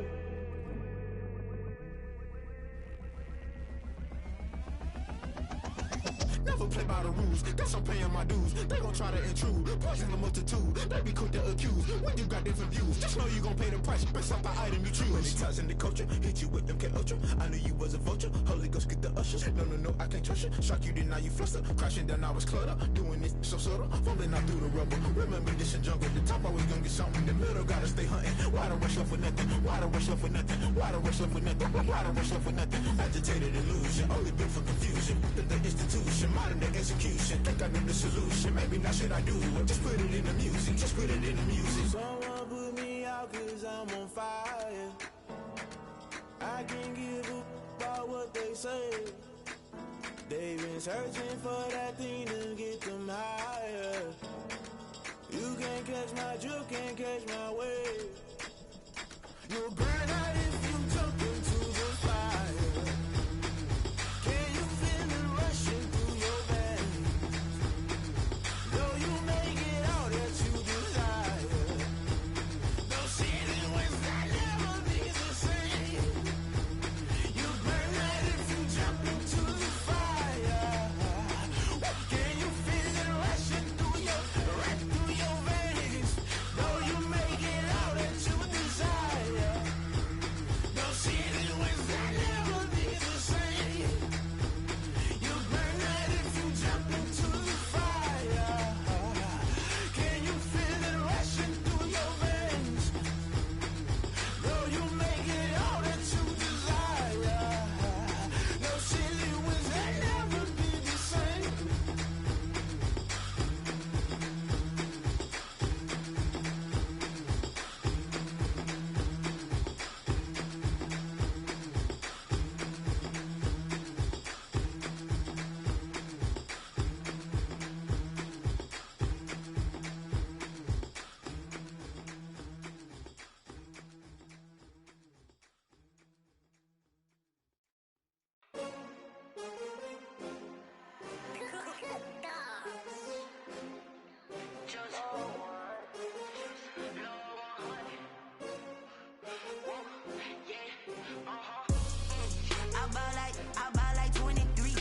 Never play by the rules, guess I'm paying my dues. They gon' try to intrude, poison the multitude. They be quick to accuse, when you got different views. Just know you gon' pay the price, based off the item you choose. Many times in the culture, hit you with MK Ultra. I knew you was a vulture, Holy Ghost get the ushers. No, I can't trust you. Shock you, then now you fluster. Crashing down, I was cluttered. Doing this so subtle, falling out through the rubble. Remember this in jungle, the top always gonna get something. The middle gotta stay hunting. Why the rush left for nothing? Why the rush left for nothing? Why the rush left for nothing? Why the rush left for nothing? Agitated illusion, only built for confusion. The institution, modern day execution. Think I know the solution. Maybe now should I do it? Just put it in the music. Just put it in the music. Someone put me out cause I'm on fire. I can't give up about what they say. They've been searching for that thing to get them higher. You can't catch my drift, can't catch my wave. You'll burn out if you jump into the fire. Can you feel it rushing through your veins? Though you make it all that you desire. Those ceiling winds that never be the same. You burn out if you jump into the fire. Can you feel it rushing through your veins? Though you make it all that you desire. Those ceiling winds that never be the same. You burn out if you jump into the fire. Can you feel it rushing through your veins? Though you make it all that you desire. Those ceiling winds that never be the same. I buy like 23.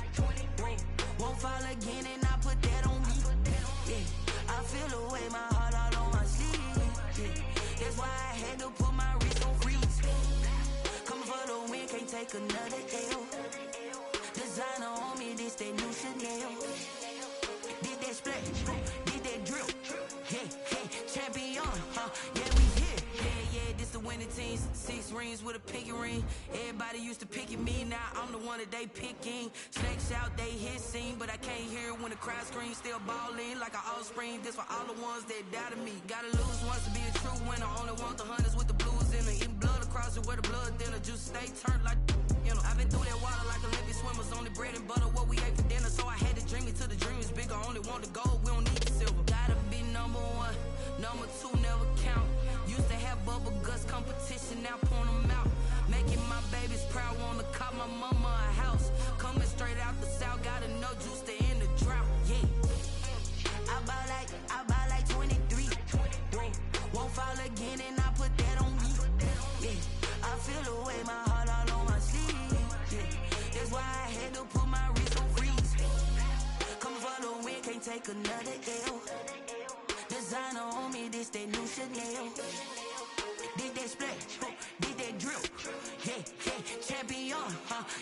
Won't fall again and I put that on me. Yeah, I feel the way my heart all on my sleeve. Yeah, that's why I had to put my wrist on freeze. Coming for the win, can't take another L. Designer on me, this that new Chanel. Did that splash, did that drip. Yeah, champion, yeah, we here. Yeah, this the winning team. 6 rings with a pinky ring. Everybody used to picking me, now I'm the one that they picking. Snakes out, they hit scene, but I can't hear it when the crowd screams. Still balling like an offspring. This for all the ones that doubted me. Gotta lose once to be a true winner. Only want the hunters with the blues in it. Eating blood across it where the blood thinner. Just stay turned like you know. I've been through that water like Olympic swimmers. Only bread and butter what we ate for dinner. So I had to dream it till the dream is bigger. Only want the gold, we don't need the silver. Gotta be number 1, number 2 never count. Used to have bubble guts competition, now point them out. Making my babies proud, wanna cop my mama a house. Coming straight out the south, gotta know juice to end the drought. Yeah, I buy like 23. Won't fall again and I put that on me. Yeah, I feel the way my heart all on my sleeve. Yeah, that's why I had to put my wrist on freeze. Coming for the win, can't take another L. Designer on me, this that new Chanel. Did that splash, did that drip. Yeah, champion,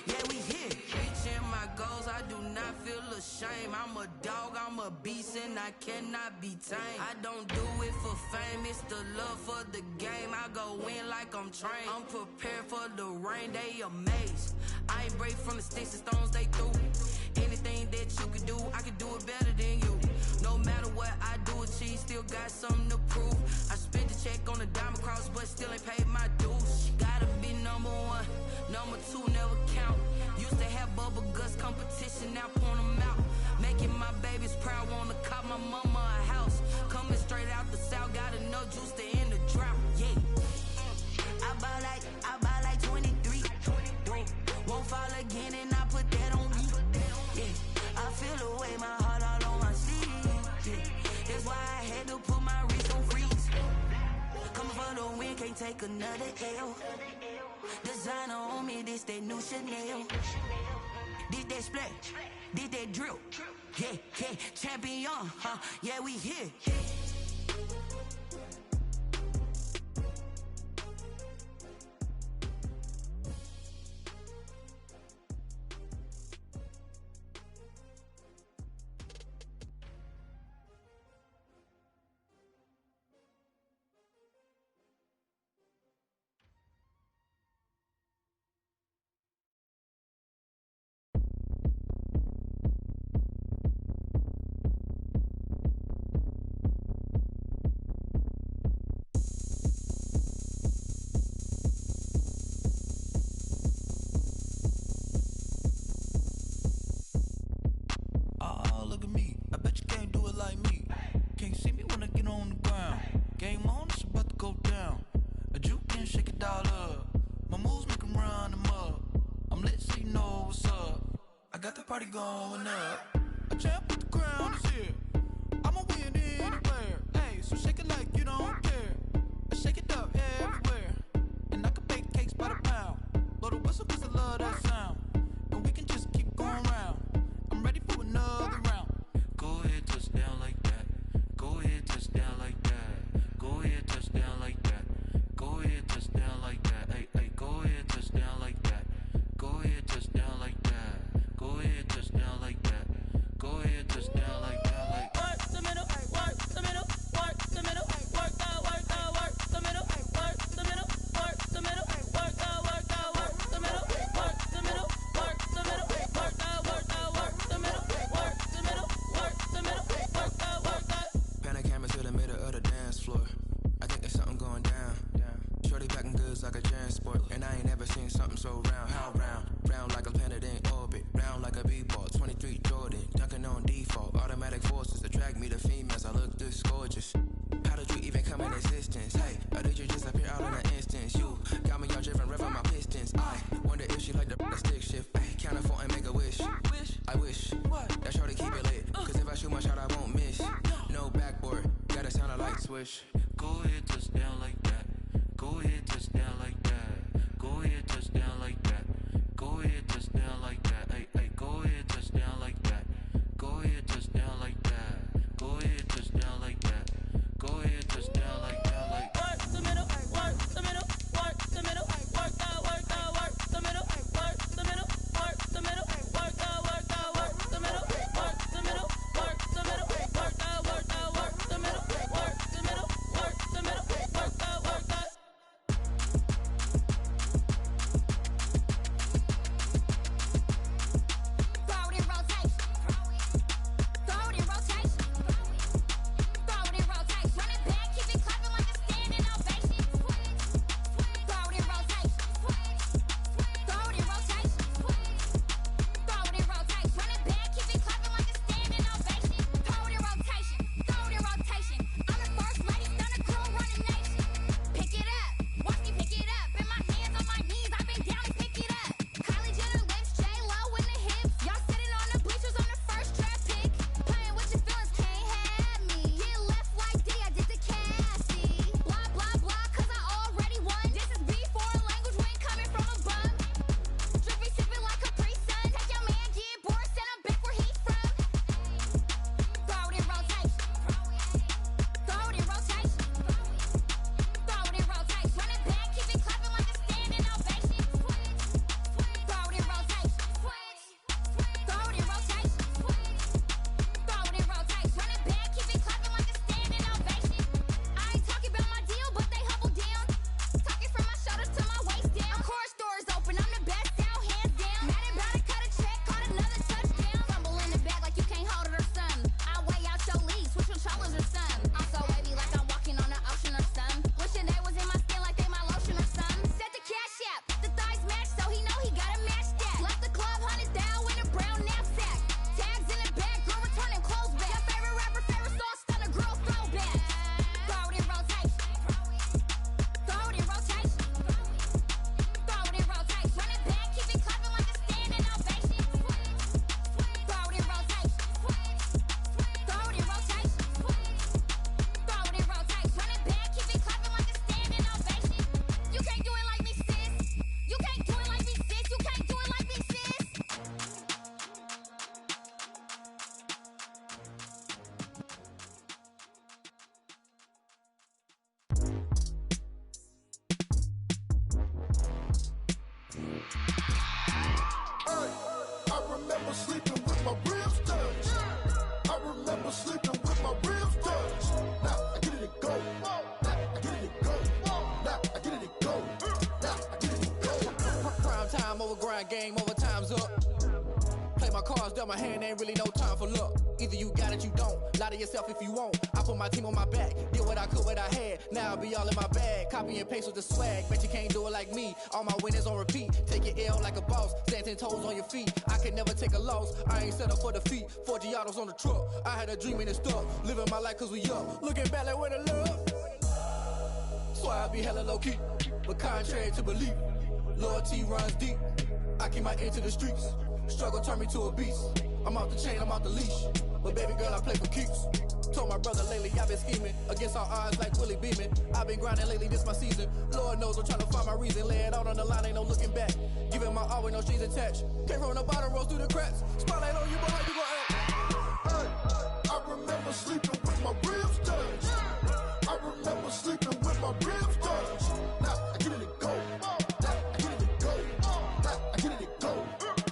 yeah, we here. Reaching my goals, I do not feel ashamed. shame. I'm a dog, I'm a beast, and I cannot be tamed. I don't do it for fame, it's the love for the game. I go in like I'm trained. I'm prepared for the rain, they amazed. I ain't break from the sticks and stones they threw. Anything that you can do, I can do it better than you. No matter what I do, achieve, still got something to prove. I spent the check on the diamond cross, but still ain't paid my dues. Gotta be number one, number two never count. Used to have bubble guts competition, now point them out. Making my babies proud, wanna cop my mama a house. Coming straight out the south, got enough juice to end the drought. Yeah, I buy like 23. Won't fall again, and I put that on me. Yeah, I feel the way, my heart all on my sleeve. Yeah, that's why I had to put my wrist on freeze. Coming for the win, can't take another L. Designer on me, this that new Chanel. Did that splash, did that drill. Yeah, champion, huh? Yeah, we here. Party going up. A champ with the crown is here. I'ma win anywhere. Hey, so shake it like you don't care. Shake it up everywhere. And I can bake cakes by the pound. Blow the whistle 'cause I love that sound. And we can just keep going round. I'm ready for another round. Go ahead, touch down like that. Go ahead, touch down like that. Go ahead, touch down like that. Go ahead, touch down like that. Hey, go ahead, touch down like that. Go ahead, touch down like that. Go ahead, touch down like that. Go ahead, touch down like that. Like work the middle, work the middle, work the middle, work the middle, work the middle, work the middle, work the middle, work the middle, work the middle, work the middle, work the middle, work the middle, work the. Pan a camera to the middle of the dance floor. I think there's something going down. Shorty packing goods like a transport, and I ain't never seen something so round. How round? Round like a planet in orbit, round like a b-ball. 23 Jordan, dunking on default. Automatic forces attract me to females. I look this gorgeous. How did you even come in existence? Hey, or did you just appear out in an instance? You got me all driven, revving my pistons. I wonder if she like the stick shift. Ay, count a four and make a wish. I wish that shorty keep it lit. 'Cause if I shoot my shot, I won't miss. No backboard, gotta sound a light switch. Go ahead, touch down like that. Go ahead, touch down like that. Go ahead, touch down like that. Go ahead, touch down like that. Hey, go ahead, touch down like that. Go ahead, touch down like that. Go ahead, touch down like that. Go ahead, touch down like that. Like work the middle, work the middle, work the middle, work the middle, work the middle, work the middle, work the middle, work the middle, work the middle, work the middle, work the middle, work the middle, work the middle, work the. sleeping with my ribs touched. I remember sleeping with my ribs touched. Now I get it to go. Now I get it to go. Now I get it to go. Now I get it to go. Prime time over grind game, over time's up. Play my cards, dealt my hand, ain't really no time for luck. Either you got it, you don't. Lie to yourself if you won't. I put my team on my back, did what I could, what I had. Now I'll be all in my bag. Copy and paste with the swag. Bet you can't do it like me. All my winners on repeat. Take your L like a boss. Stand 10 toes on your feet. I can never take a loss. I ain't set up for defeat. 4 Giottos on the truck. I had a dream and it stuck. Living my life cause we up. Looking back like where the love. Swear I be hella low key. But contrary to belief, loyalty runs deep. I keep my ear to the streets. Struggle turned me to a beast. I'm off the chain, I'm off the leash. But baby girl, I play for keeps. Told my brother lately, I've been scheming. Against all odds like Willie Beeman. I've been grinding lately, this my season. Lord knows I'm trying to find my reason. Lay it out on the line, ain't no looking back. Giving my all with no strings attached. Came from the bottom, rose through the cracks. Spotlight on you, but how you gon' act? Hey, I remember sleeping with my ribs touched. I remember sleeping with my ribs touched. Now I get it to go. Now I get it to go. Now I get it to go.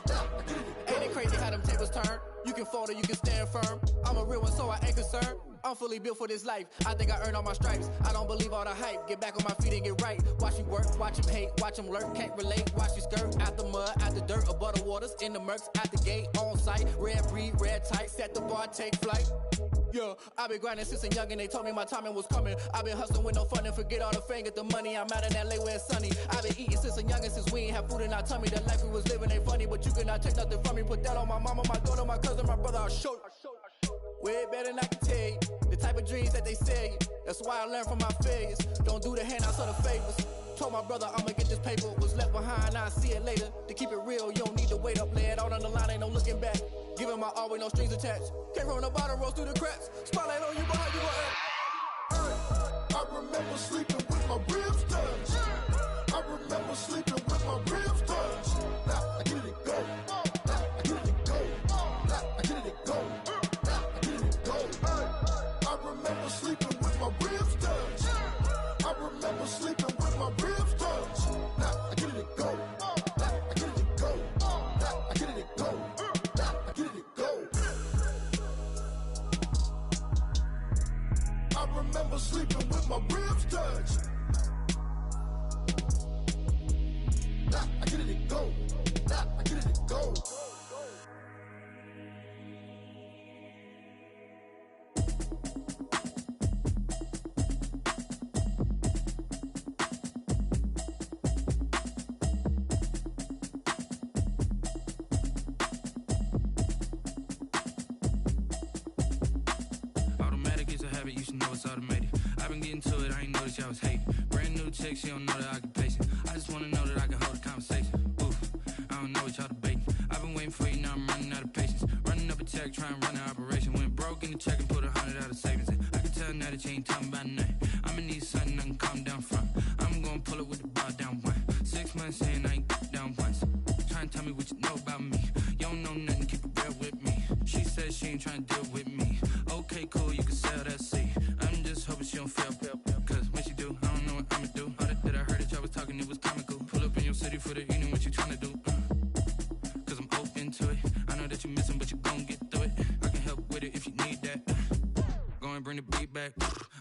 Now I get it to go. Ain't it crazy how them tables turn? You can fold or you can stand firm. I'm a real one, so I ain't concerned. I'm fully built for this life. I think I earned all my stripes. I don't believe all the hype. Get back on my feet and get right. Watch you work, watch him hate, watch him lurk. Can't relate, watch you skirt. Out the mud, out the dirt, above the waters, in the murks, out the gate, on site. Red breed, red tight, set the bar, take flight. Yeah, I've been grinding since a youngin'. They told me my timing was coming. I've been hustling with no fun and forget all the fame, get the money. I'm out in LA where it's sunny. I've been eating since a youngin', since we ain't have food in our tummy. The life we was living ain't funny, but you cannot take nothing from me. Put that on my mama, my daughter, my cousin, my brother. I'll show you. Way better than I can tell you. The type of dreams that they sell you. That's why I learned from my failures. Don't do the handouts or the favors. Told my brother I'ma get this paper. Was left behind, I'll see it later. To keep it real, you don't need to wait up. Lay it out on the line, ain't no looking back. Giving my all with no strings attached. Came from the bottom, rose through the cracks. Spotlight on you, but how you gon' act? Hey, I remember sleeping with my ribs touched. I remember sleeping with my ribs touched. Now I get it to go. Now I get it to go. Now I get it to go. Now I get it to go. Hey, I remember sleeping with my ribs touched. I remember sleeping with my ribs touched. Now I get it to go. Now I get it to go. Now I get it to go. Now I get it to go. I remember sleeping with my ribs touched. Now I get it to go. Now I get it to go. You should know it's automated. I've been getting to it, I ain't noticed y'all was hating. Brand new chick, she don't know the occupation. I just wanna know that I can hold a conversation. Oof, I don't know what y'all debating. I've been waiting for you, now I'm running out of patience. Running up a check, trying to run an operation. Went broke in the check and put 100 out of savings in. I can tell now that you ain't talking about nothing. I'ma need something I can calm down from. I'm gonna pull it with the bar down one. 6 months in, I ain't down once. Trying to tell me what you know about me. You don't know nothing, keep it real with me. She said she ain't trying to deal with me. Okay, cool, you can sell that seat. I'm just hoping she don't fail. Cause when she do, I don't know what I'ma do. All that I heard that y'all was talking, it was comical. Pull up in your city for the evening, what you tryna do? Cause I'm open to it. I know that you missing, but you gon' get through it. I can help with it if you need that. Go and bring the beat back.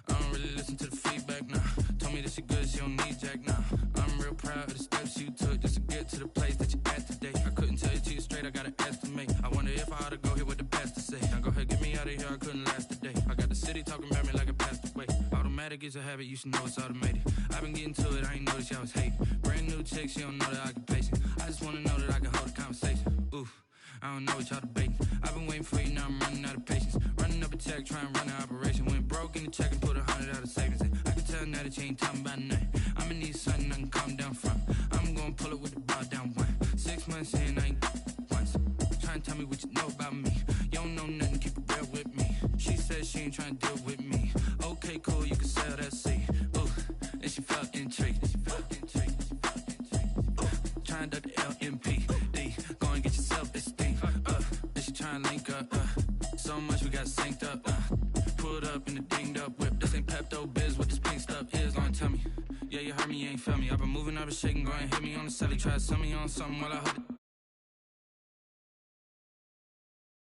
I don't really listen to the feedback, nah. Told me that she good, she don't need jack, nah. I'm real proud of the steps you took just to get to the place that you at today. I couldn't tell you to you straight, I gotta estimate. I wonder if I ought to go here with the best to say. Now go ahead, get me out of here, I couldn't last a day. I got the city talking about me like I passed away. Automatic is a habit, you should know it's automated. I've been getting to it, I ain't noticed y'all was hating. Brand new chick, she don't know the occupation. I just wanna know that I can hold a conversation. Oof, I don't know what y'all debating. I've been waiting for you, now I'm running out of patience. Running up a check, trying to run an operation. Went broke in the check and put 100 out of savings in. I can tell now that you ain't talking about nothing. I'ma need something I can calm down from. I'm gonna pull it with the bar down one. 6 months in, I ain't once. Trying to tell me what you know about me. You don't know nothing, keep it real with me. She said she ain't trying to deal with me. Okay, cool, you can sell that seat. Ooh, and she felt intrigued. Trying to duck the LMPD. Go and get your self-esteem. And she trying to link up. So much we got synced up. Pulled up in the dinged up whip. This ain't Pepto-Biz, what this pink stuff is. Gonna tell me. Yeah, you heard me, you ain't felt me. I've been moving, I've been shaking. Go and hit me on the celly. Try to sell me on something while I hold it.